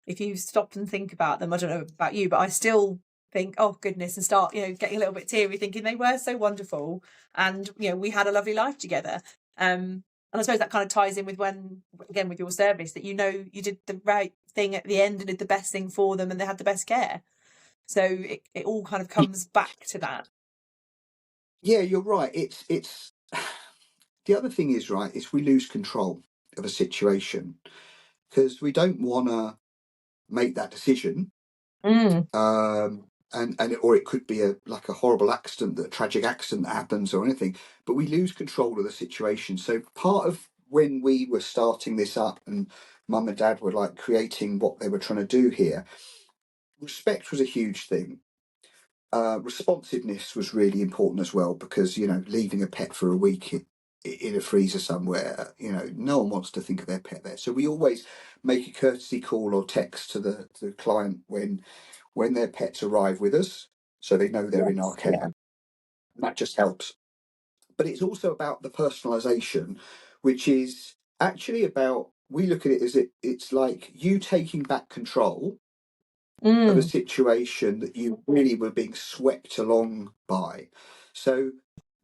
Speaker 1: if you stop and think about them, I don't know about you, but I still think, oh goodness, and start, getting a little bit teary, thinking they were so wonderful, and we had a lovely life together. And I suppose that kind of ties in with with your service, that you did the right thing at the end and did the best thing for them, and they had the best care. So it all kind of comes back to that.
Speaker 2: yeah, you're right. It's the other thing is, right, is we lose control of a situation because we don't want to make that decision.
Speaker 1: Mm.
Speaker 2: And or it could be like a horrible accident, that tragic accident that happens or anything, but we lose control of the situation. So part of when we were starting this up and mum and dad were like creating what they were trying to do here, respect was a huge thing. Responsiveness was really important as well, because leaving a pet for a week in a freezer somewhere, no one wants to think of their pet there. So we always make a courtesy call or text to the client when their pets arrive with us, so they know they're in our
Speaker 1: Yes. Yeah.
Speaker 2: care. That just helps. But it's also about the personalisation, which is actually about, we look at it as it's like you taking back control of a
Speaker 1: Mm.
Speaker 2: situation that you really were being swept along by. So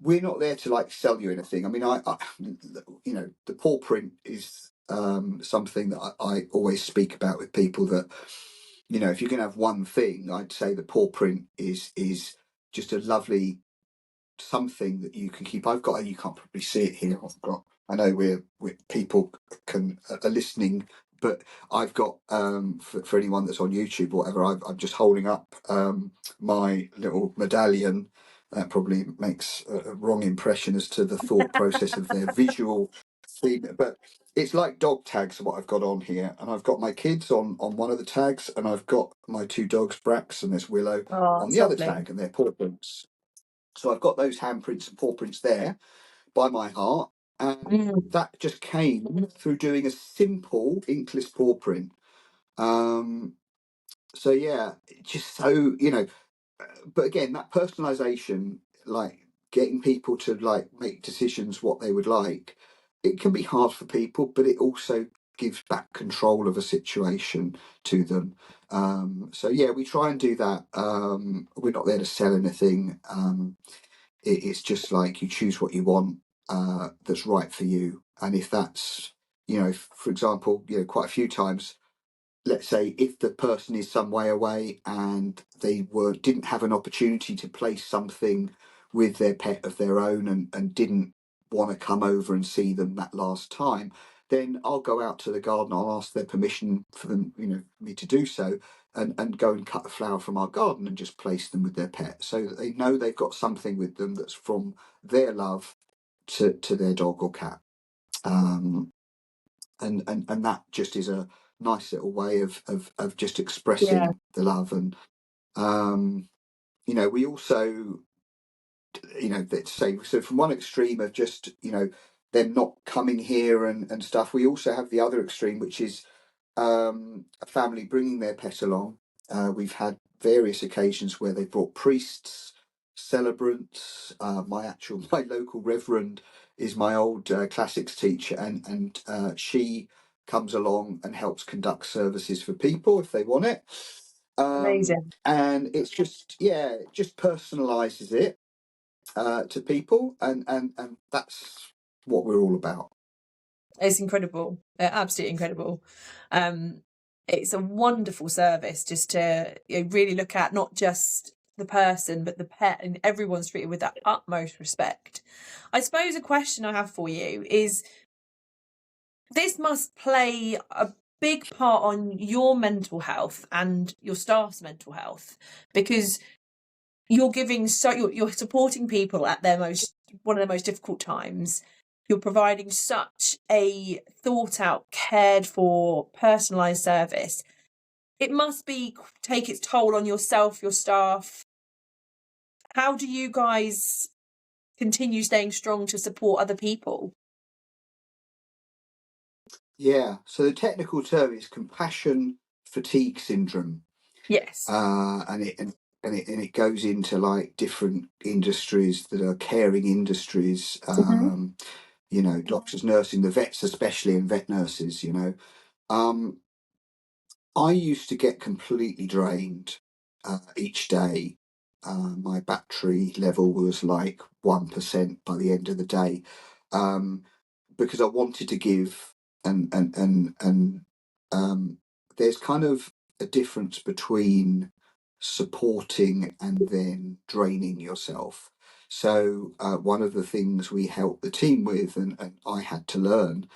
Speaker 2: we're not there to like sell you anything. I mean, the paw print is something that I always speak about with people, that if you're going to have one thing, I'd say the paw print is just a lovely something that you can keep. I've got, and you can't probably see it here. I know we're people can are listening, but I've got for anyone that's on YouTube or whatever, I'm just holding up my little medallion. That probably makes a wrong impression as to the thought process of their visual feed, but it's like dog tags, what I've got on here, and I've got my kids on one of the tags, and I've got my two dogs, Brax and this Willow,
Speaker 1: Oh,
Speaker 2: on
Speaker 1: it's
Speaker 2: the other
Speaker 1: lovely.
Speaker 2: tag, and they're paw prints. So I've got those handprints and paw prints there by my heart, and
Speaker 1: Mm.
Speaker 2: that just came through doing a simple inkless paw print. Um, so yeah, just so but again, that personalization, like getting people to like make decisions what they would like, it can be hard for people, but it also gives back control of a situation to them. So yeah, we try and do that. We're not there to sell anything. It's just like you choose what you want, that's right for you. And if that's, for example, quite a few times, let's say if the person is some way away and they didn't have an opportunity to place something with their pet of their own, and didn't want to come over and see them that last time, then I'll go out to the garden. I'll ask their permission for them, me to do so, and go and cut a flower from our garden and just place them with their pet, so that they know they've got something with them that's from their love to their dog or cat. Um, and that just is a nice little way of just
Speaker 1: Yeah.
Speaker 2: expressing the love. And we also, let's say, so from one extreme of just them not coming here and stuff, we also have the other extreme, which is a family bringing their pet along. We've had various occasions where they brought priests, celebrants. My local reverend is my old classics teacher, and she comes along and helps conduct services for people if they want it.
Speaker 1: Amazing.
Speaker 2: And it's just, yeah, it just personalises it to people, and that's what we're all about.
Speaker 1: It's incredible. Absolutely incredible. Um, it's a wonderful service just to really look at not just the person, but the pet, and everyone's treated with that utmost respect. I suppose a question I have for you is, this must play a big part on your mental health and your staff's mental health, because you're supporting people at one of their most difficult times, you're providing such a thought out, cared for, personalised service. It must take its toll on yourself, your staff. How do you guys continue staying strong to support other people?
Speaker 2: Yeah, so the technical term is compassion fatigue syndrome,
Speaker 1: Yes.
Speaker 2: and it goes into like different industries that are caring industries. Doctors, nursing, the vets especially, and vet nurses. Um, I used to get completely drained each day. My battery level was like 1% by the end of the day, um, because I wanted to give, and there's kind of a difference between supporting and then draining yourself. So one of the things we help the team with, and I had to learn,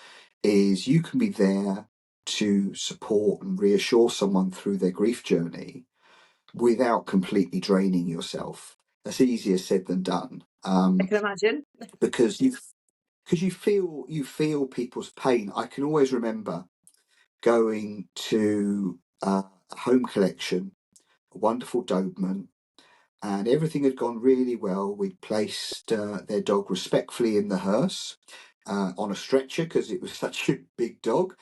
Speaker 2: is you can be there to support and reassure someone through their grief journey without completely draining yourself. That's easier said than done,
Speaker 1: I can imagine.
Speaker 2: because you feel people's pain. I can always remember going to a home collection, a wonderful Doberman, and everything had gone really well. We'd placed their dog respectfully in the hearse on a stretcher because it was such a big dog.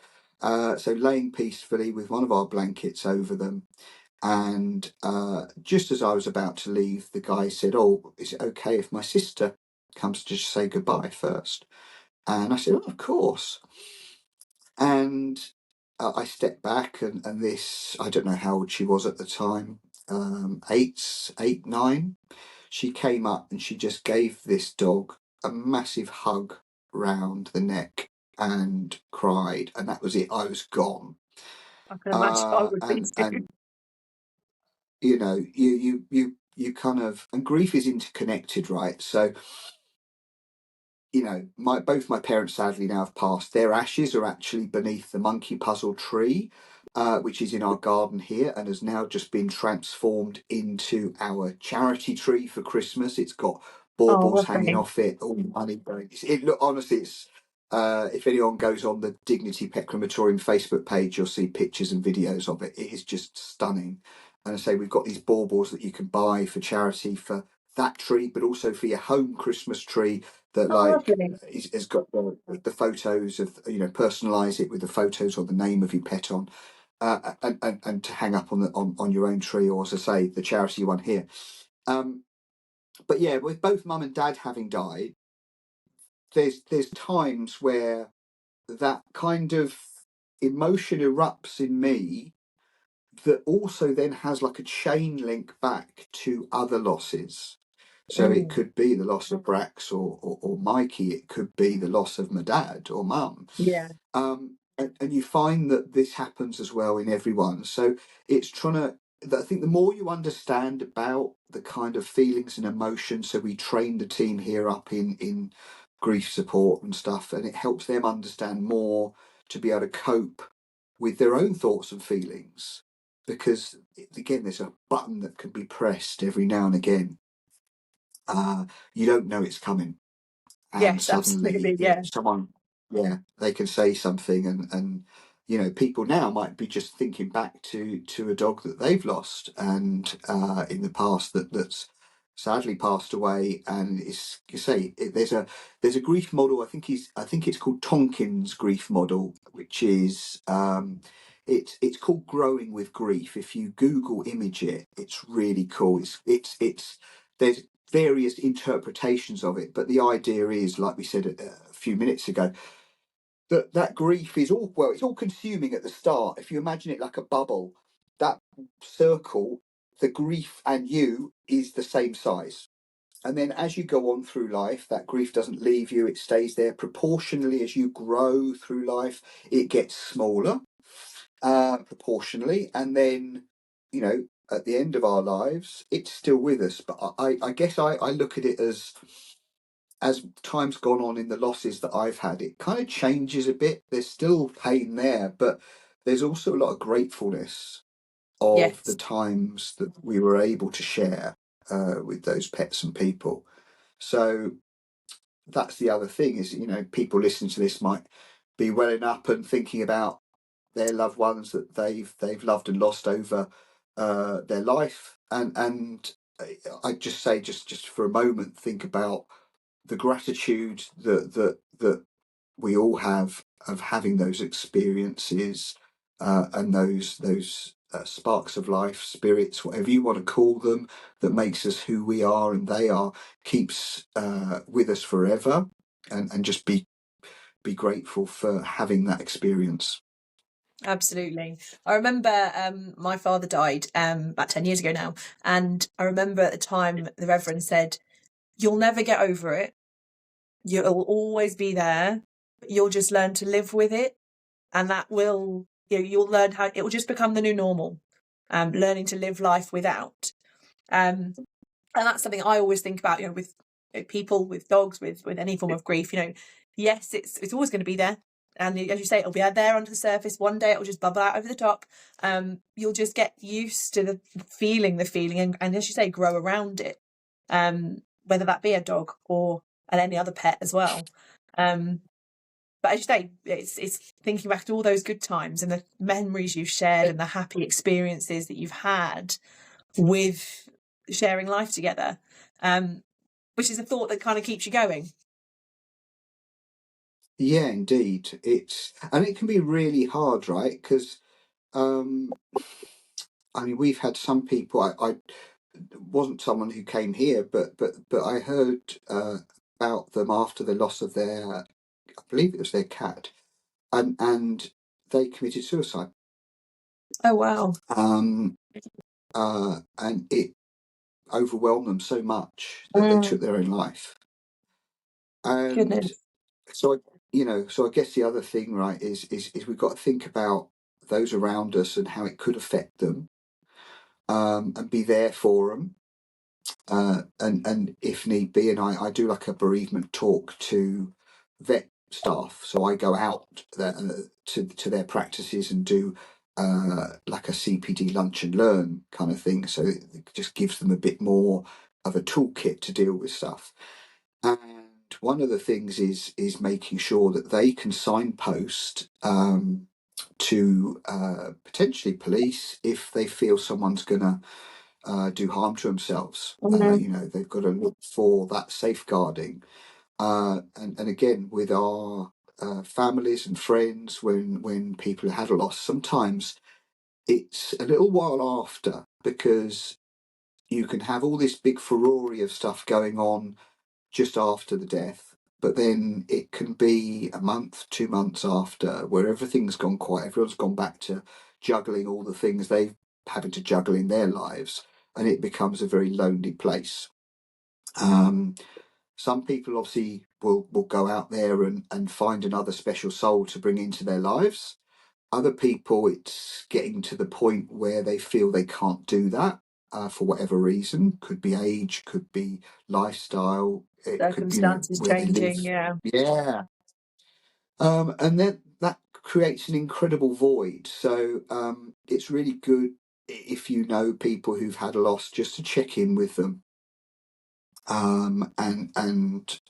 Speaker 2: So laying peacefully with one of our blankets over them. And just as I was about to leave, the guy said, "Oh, is it okay if my sister comes to just say goodbye first?" And I said, "Oh, of course." And I stepped back, and this, I don't know how old she was at the time, eight, nine. She came up and she just gave this dog a massive hug round the neck and cried, and that was it. I was gone.
Speaker 1: I can imagine I would be
Speaker 2: And
Speaker 1: too.
Speaker 2: you kind of, and grief is interconnected, right? So both my parents sadly now have passed. Their ashes are actually beneath the monkey puzzle tree, which is in our garden here, and has now just been transformed into our charity tree for Christmas. It's got
Speaker 1: Oh,
Speaker 2: baubles hanging
Speaker 1: lovely.
Speaker 2: off it, all money going. It look honestly, it's if anyone goes on the Dignity Pet Crematorium Facebook page, you'll see pictures and videos of it. It is just stunning. And I say we've got these baubles that you can buy for charity for that tree, but also for your home Christmas tree that
Speaker 1: Oh,
Speaker 2: like
Speaker 1: lovely.
Speaker 2: has got the photos of, personalize it with the photos or the name of your pet on, and to hang up on your own tree, or as I say, the charity one here. But yeah, with both mum and dad having died, there's times where that kind of emotion erupts in me that also then has like a chain link back to other losses. So it
Speaker 1: Mm,
Speaker 2: could be the loss of Brax or Mikey. It could be the loss of my dad or mum.
Speaker 1: yeah.
Speaker 2: And you find that this happens as well in everyone. So it's trying to, I think the more you understand about the kind of feelings and emotions, so we train the team here up in grief support and stuff, and it helps them understand more to be able to cope with their own thoughts and feelings. Because again, there's a button that can be pressed every now and again. You don't know it's coming, and
Speaker 1: Yes,
Speaker 2: suddenly
Speaker 1: absolutely. Yeah.
Speaker 2: someone, yeah, they can say something, and people now might be just thinking back to a dog that they've lost, and in the past that's sadly passed away. And it's, you say there's a grief model. I think it's called Tonkin's grief model, which is it's called growing with grief. If you Google image it, it's really cool. It's there's various interpretations of it, but the idea is, like we said a few minutes ago, that grief is all, well, it's all consuming at the start. If you imagine it like a bubble, that circle, the grief and you is the same size. And then as you go on through life, that grief doesn't leave you, it stays there. Proportionally, as you grow through life, it gets smaller, proportionally. And then, at the end of our lives, it's still with us. But I guess I look at it as time's gone on in the losses that I've had, it kind of changes a bit. There's still pain there, but there's also a lot of gratefulness of the
Speaker 1: Yes.
Speaker 2: times that we were able to share with those pets and people. So that's the other thing is, people listening to this might be welling up and thinking about their loved ones that they've loved and lost over their life, and I just say, just for a moment, think about the gratitude that we all have of having those experiences, and those sparks of life, spirits, whatever you want to call them, that makes us who we are and they are, keeps with us forever, and just be grateful for having that experience.
Speaker 1: Absolutely. I remember my father died about 10 years ago now. And I remember at the time the Reverend said, "You'll never get over it. You'll always be there. You'll just learn to live with it. And that will, you'll learn how it will just become the new normal, learning to live life without." Um, and that's something I always think about, with people, with dogs, with any form of grief. Yes, it's always going to be there, and as you say, it'll be out there under the surface. One day it'll just bubble out over the top. You'll just get used to the feeling, and as you say, grow around it. Whether that be a dog or any other pet as well. But as you say, it's thinking back to all those good times and the memories you've shared and the happy experiences that you've had with sharing life together, which is a thought that kind of keeps you going.
Speaker 2: Yeah, indeed. It can be really hard, right? Because we've had some people. I wasn't someone who came here, but I heard about them after the loss of their, I believe it was their cat, and they committed suicide.
Speaker 1: Oh wow.
Speaker 2: And it overwhelmed them so much that they
Speaker 1: Mm,
Speaker 2: took their own life. And
Speaker 1: goodness.
Speaker 2: so so I guess the other thing, right, is we've got to think about those around us and how it could affect them, and be there for them, and if need be, and I do like a bereavement talk to vet staff, so I go out there, to their practices and do like a CPD lunch and learn kind of thing, so it just gives them a bit more of a toolkit to deal with stuff. And one of the things is making sure that they can signpost to potentially police if they feel someone's going to do harm to themselves.
Speaker 1: Mm,
Speaker 2: They've got to look for that safeguarding. And again, with our families and friends, when people had a loss, sometimes it's a little while after, because you can have all this big furore of stuff going on just after the death, but then it can be a month, 2 months after, where everything's gone quiet. Everyone's gone back to juggling all the things they've having to juggle in their lives, and it becomes a very lonely place. Um, some people obviously will go out there and find another special soul to bring into their lives. Other people, it's getting to the point where they feel they can't do that, for whatever reason. Could be age, could be lifestyle, it could be,
Speaker 1: circumstances
Speaker 2: where they live.
Speaker 1: changing. Yeah.
Speaker 2: Yeah. And then that creates an incredible void. So it's really good if you know people who've had a loss, just to check in with them, and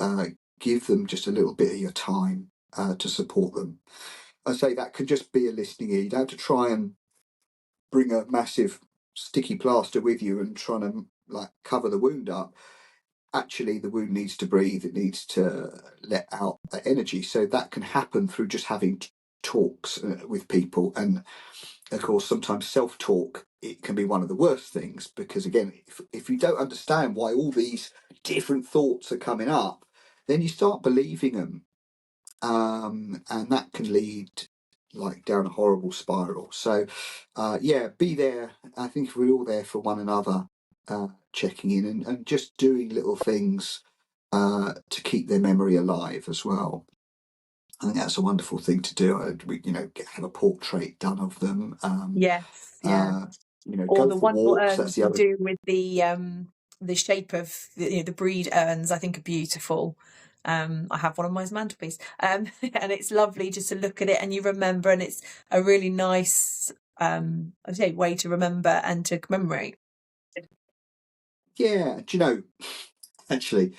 Speaker 2: give them just a little bit of your time, to support them. I say that could just be a listening ear. You don't have to try and bring a massive sticky plaster with you and trying to like cover the wound up. Actually, the wound needs to breathe. It needs to let out that energy. So that can happen through just having talks with people. And of course, sometimes self-talk, it can be one of the worst things, because again, if you don't understand why all these different thoughts are coming up, then you start believing them, and that can lead like down a horrible spiral. So, yeah, be there. I think we're all there for one another, checking in, and just doing little things to keep their memory alive as well. I think that's a wonderful thing to do. Have a portrait done of them.
Speaker 1: Yes. Yeah. Or
Speaker 2: Go
Speaker 1: the
Speaker 2: for
Speaker 1: wonderful
Speaker 2: walks. That's
Speaker 1: urns
Speaker 2: the
Speaker 1: you
Speaker 2: other.
Speaker 1: do with the shape of the breed urns. I think are beautiful. I have one on my mantelpiece, and it's lovely just to look at it and you remember, and it's a really nice, I say, way to remember and to commemorate.
Speaker 2: Yeah, do you know? Actually,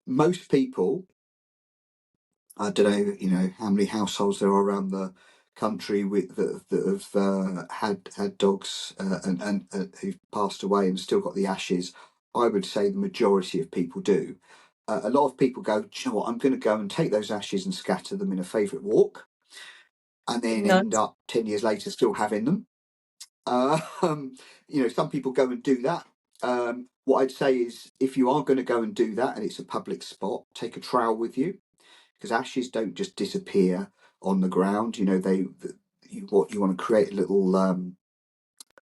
Speaker 2: most people I don't know, how many households there are around the country that have had dogs and who've passed away and still got the ashes. I would say the majority of people do. A lot of people go, do you know what? I'm going to go and take those ashes and scatter them in a favourite walk, and then end
Speaker 1: Nice.
Speaker 2: up 10 years later still having them. Um, some people go and do that. What I'd say is, if you are going to go and do that and it's a public spot, take a trowel with you, because ashes don't just disappear on the ground. You want to create a little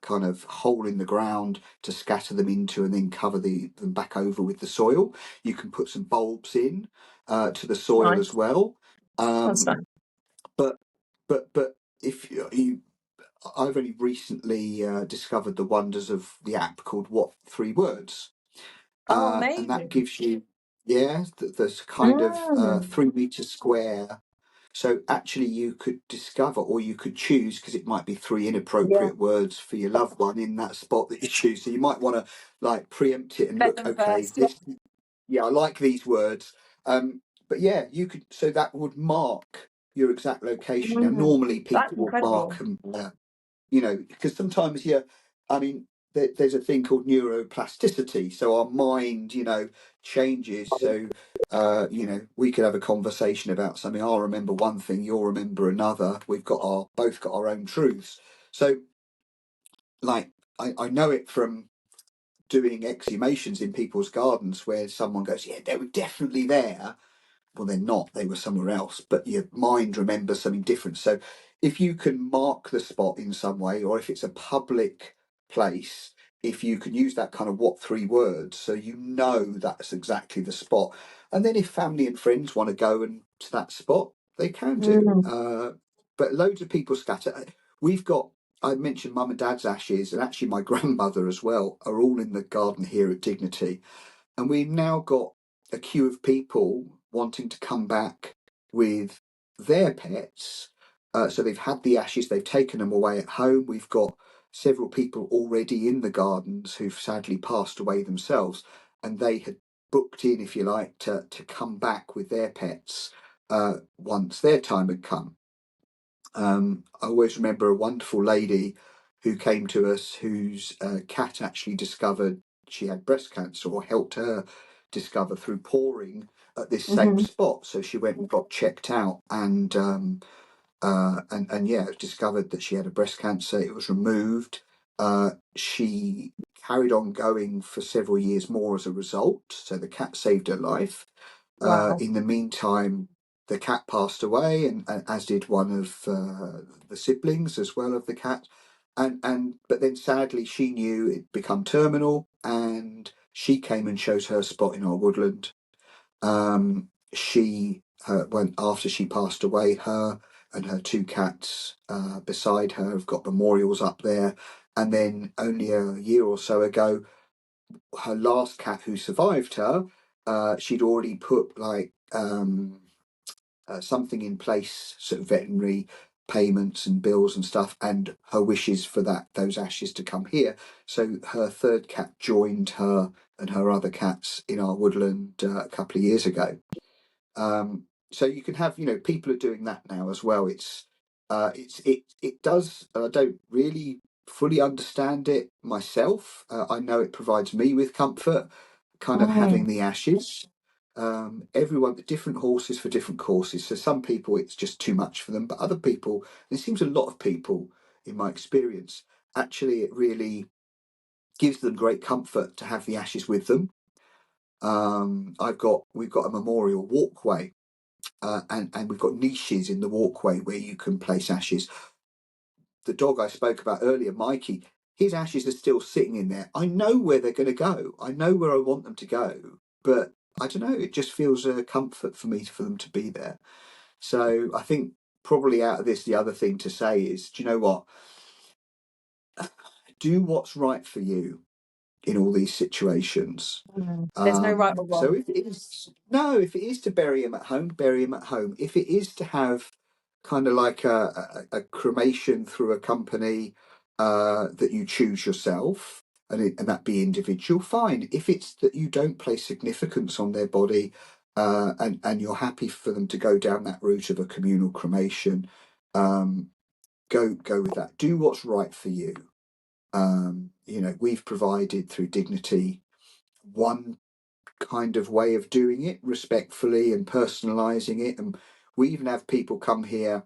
Speaker 2: kind of hole in the ground to scatter them into, and then cover them back over with the soil. You can put some bulbs in to the soil as
Speaker 1: Nice.
Speaker 2: well.
Speaker 1: That's
Speaker 2: Um,
Speaker 1: nice.
Speaker 2: but but if you I've only recently discovered the wonders of the app called What Three Words,
Speaker 1: Oh,
Speaker 2: and that
Speaker 1: amazing.
Speaker 2: gives you, yeah, there's kind of
Speaker 1: Mm.
Speaker 2: 3 meters square. So actually, you could discover, or you could choose, because it might be three
Speaker 1: Yeah.
Speaker 2: inappropriate words for your loved one in that spot that you choose. So you might want to like preempt it and
Speaker 1: Let
Speaker 2: look,
Speaker 1: them
Speaker 2: okay,
Speaker 1: first. Yeah.
Speaker 2: this, yeah, I like these words. But yeah, you could, so that would mark your exact location. Now,
Speaker 1: Mm.
Speaker 2: normally
Speaker 1: That's
Speaker 2: people will mark
Speaker 1: incredible.
Speaker 2: them, because sometimes, yeah, I mean, there's a thing called neuroplasticity. So our mind, changes. So, we could have a conversation about something. I'll remember one thing, you'll remember another. We've got both got our own truths. So, like, I know it from doing exhumations in people's gardens where someone goes, yeah, they were definitely there. Well, they're not, they were somewhere else, but your mind remembers something different. So if you can mark the spot in some way, or if it's a public place, if you can use that kind of what three words, so that's exactly the spot. And then if family and friends want to go and to that spot, they can do.
Speaker 1: Mm.
Speaker 2: But loads of people scatter. We've got, I mentioned mum and dad's ashes, and actually my grandmother as well, are all in the garden here at Dignity. And we've now got a queue of people wanting to come back with their pets. So they've had the ashes, they've taken them away at home. We've got several people already in the gardens who've sadly passed away themselves, and they had booked in, if you like, to come back with their pets once their time had come. I always remember a wonderful lady who came to us whose cat actually discovered she had breast cancer, or helped her discover through pouring at this same
Speaker 1: Hmm.
Speaker 2: spot. So she went and got checked out, and yeah, discovered that she had a breast cancer. It was removed. She carried on going for several years more as a result. So the cat saved her life.
Speaker 1: Wow.
Speaker 2: In the meantime, the cat passed away, and as did one of the siblings as well of the cat. But then sadly, she knew it'd become terminal, and she came and chose her spot in our woodland. She went after she passed away. Her and her two cats beside her have got memorials up there. And then only a year or so ago, her last cat who survived her, she'd already put like something in place, sort of veterinary payments and bills and stuff, and her wishes for those ashes to come here. So her third cat joined her and her other cats in our woodland a couple of years ago. So you can have, people are doing that now as well. It does. I don't really fully understand it myself. I know it provides me with comfort, kind of
Speaker 1: Mm.
Speaker 2: having the ashes. Everyone, different horses for different courses. So some people it's just too much for them, but other people, and it seems a lot of people, in my experience, actually it really gives them great comfort to have the ashes with them. We've got a memorial walkway, and we've got niches in the walkway where you can place ashes. The dog I spoke about earlier, Mikey, his ashes are still sitting in there. I know where they're going to go. I know where I want them to go, but I don't know. It just feels a comfort for me for them to be there. So I think probably out of this, the other thing to say is, do you know what? Do what's right for you in all these situations.
Speaker 1: Mm. There's no right or
Speaker 2: So
Speaker 1: wrong.
Speaker 2: if it is no, if it is to bury him at home, bury him at home. If it is to have kind of like a cremation through a company that you choose yourself, and that be individual, fine. If it's that you don't place significance on their body, and you're happy for them to go down that route of a communal cremation, go with that. Do what's right for you. We've provided through Dignity one kind of way of doing it respectfully and personalising it, and we even have people come here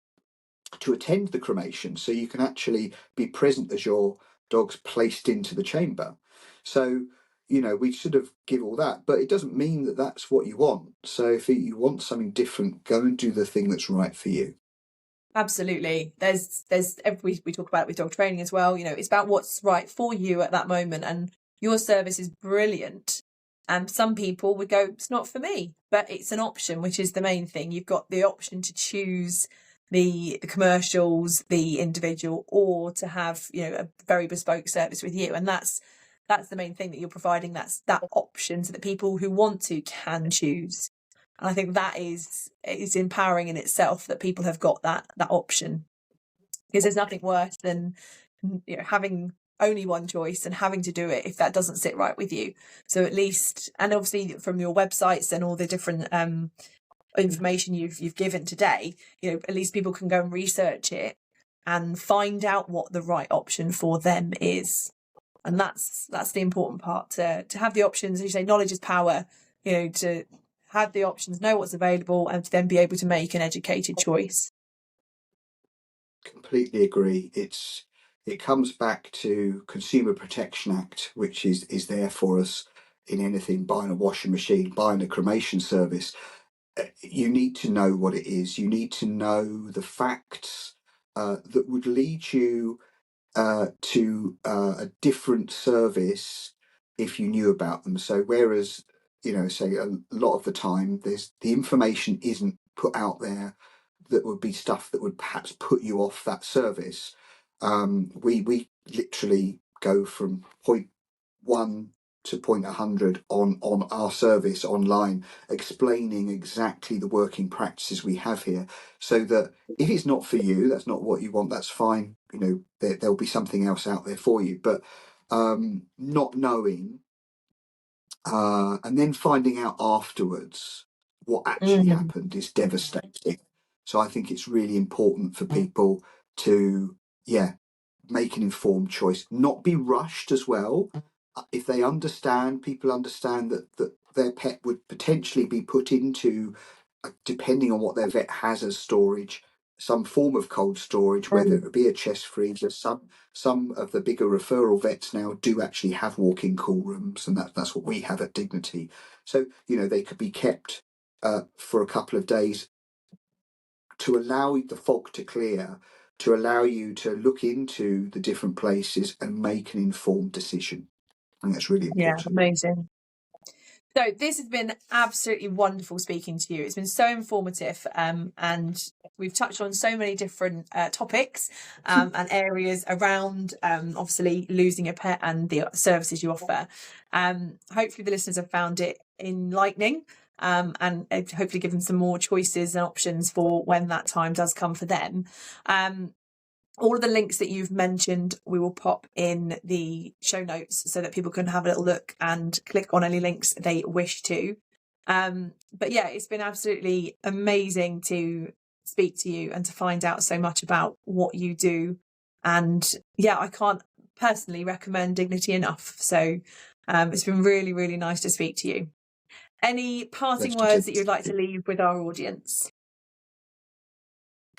Speaker 2: to attend the cremation, so you can actually be present as your dog's placed into the chamber. So we sort of give all that, but it doesn't mean that that's what you want. So if you want something different, go and do the thing that's right for you.
Speaker 1: Absolutely. There's we talk about it with dog training as well. It's about what's right for you at that moment, and your service is brilliant. And some people would go, it's not for me, but it's an option, which is the main thing. You've got the option to choose the commercials, the individual, or to have a very bespoke service with you, and that's the main thing that you're providing. That's that option so that people who want to can choose. And I think that is empowering in itself, that people have got that option, because there's nothing worse than having only one choice and having to do it if that doesn't sit right with you. So at least, and obviously from your websites and all the different information you've given today, at least people can go and research it and find out what the right option for them is. And that's the important part, to have the options. As you say, knowledge is power. To have the options, know what's available, and to then be able to make an educated choice.
Speaker 2: Completely agree. It comes back to Consumer Protection Act, which is there for us in anything, buying a washing machine, buying a cremation service. You need to know what it is. You need to know the facts that would lead you to a different service if you knew about them. So whereas say a lot of the time the information isn't put out there, that would be stuff that would perhaps put you off that service. We literally go from point one to point 100 on our service online, explaining exactly the working practices we have here, so that if it's not for you, that's not what you want, that's fine. There'll be something else out there for you. But not knowing and then finding out afterwards what actually happened is devastating. So I think it's really important for people to, make an informed choice, not be rushed as well. If people understand that their pet would potentially be put into, depending on what their vet has as storage, some form of cold storage, whether it be a chest freezer. Some of the bigger referral vets now do actually have walk-in cool rooms, and that's what we have at Dignity. So they could be kept for a couple of days to allow the fog to clear, to allow you to look into the different places and make an informed decision. And that's really
Speaker 1: Yeah,
Speaker 2: important.
Speaker 1: amazing. So this has been absolutely wonderful speaking to you. It's been so informative, and we've touched on so many different topics and areas around obviously losing a pet and the services you offer. Hopefully the listeners have found it enlightening, and hopefully given some more choices and options for when that time does come for them. All of the links that you've mentioned, we will pop in the show notes so that people can have a little look and click on any links they wish to. But yeah, it's been absolutely amazing to speak to you and to find out so much about what you do. And yeah, I can't personally recommend Dignity enough. So it's been really, really nice to speak to you. Any parting words that you'd like to leave with our audience?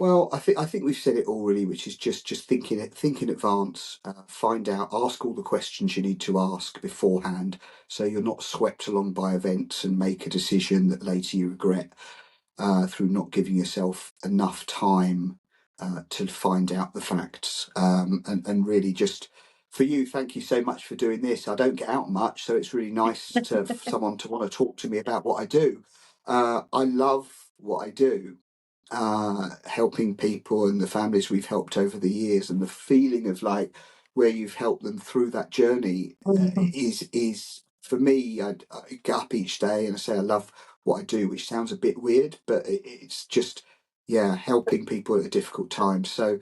Speaker 2: Well, I think we've said it all really, which is just think in advance, find out, ask all the questions you need to ask beforehand, so you're not swept along by events and make a decision that later you regret through not giving yourself enough time to find out the facts. And really, just for you, thank you so much for doing this. I don't get out much, so it's really nice to for someone to want to talk to me about what I do. I love what I do, helping people and the families we've helped over the years, and the feeling of like where you've helped them through that journey is for me. I get up each day and I say I love what I do, which sounds a bit weird, but it's just helping people at a difficult time. So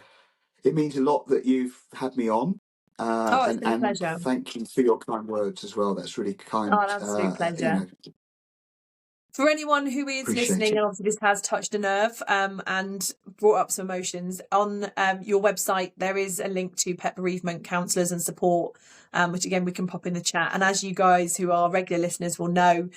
Speaker 2: it means a lot that you've had me on.
Speaker 1: Oh, it's been a
Speaker 2: And
Speaker 1: pleasure.
Speaker 2: thank you for your kind words as well. That's really
Speaker 1: Oh,
Speaker 2: kind.
Speaker 1: an absolute pleasure. For anyone who is
Speaker 2: Appreciate
Speaker 1: listening,
Speaker 2: it.
Speaker 1: and obviously this has touched a nerve and brought up some emotions, on your website there is a link to pet bereavement counsellors and support, which again we can pop in the chat. And as you guys who are regular listeners will know,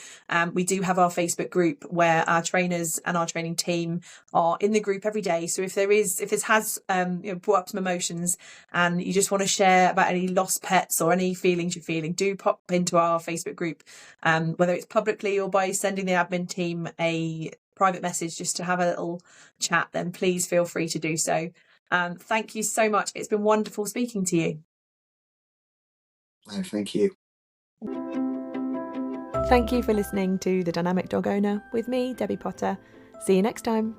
Speaker 1: we do have our Facebook group where our trainers and our training team are in the group every day. So if this has brought up some emotions and you just want to share about any lost pets or any feelings you're feeling, do pop into our Facebook group, whether it's publicly or by sending the admin team a private message just to have a little chat, then please feel free to do so. Thank you so much. It's been wonderful speaking to you.
Speaker 2: No, thank you.
Speaker 1: Thank you for listening to The Dynamic Dog Owner with me, Debbie Potter. See you next time.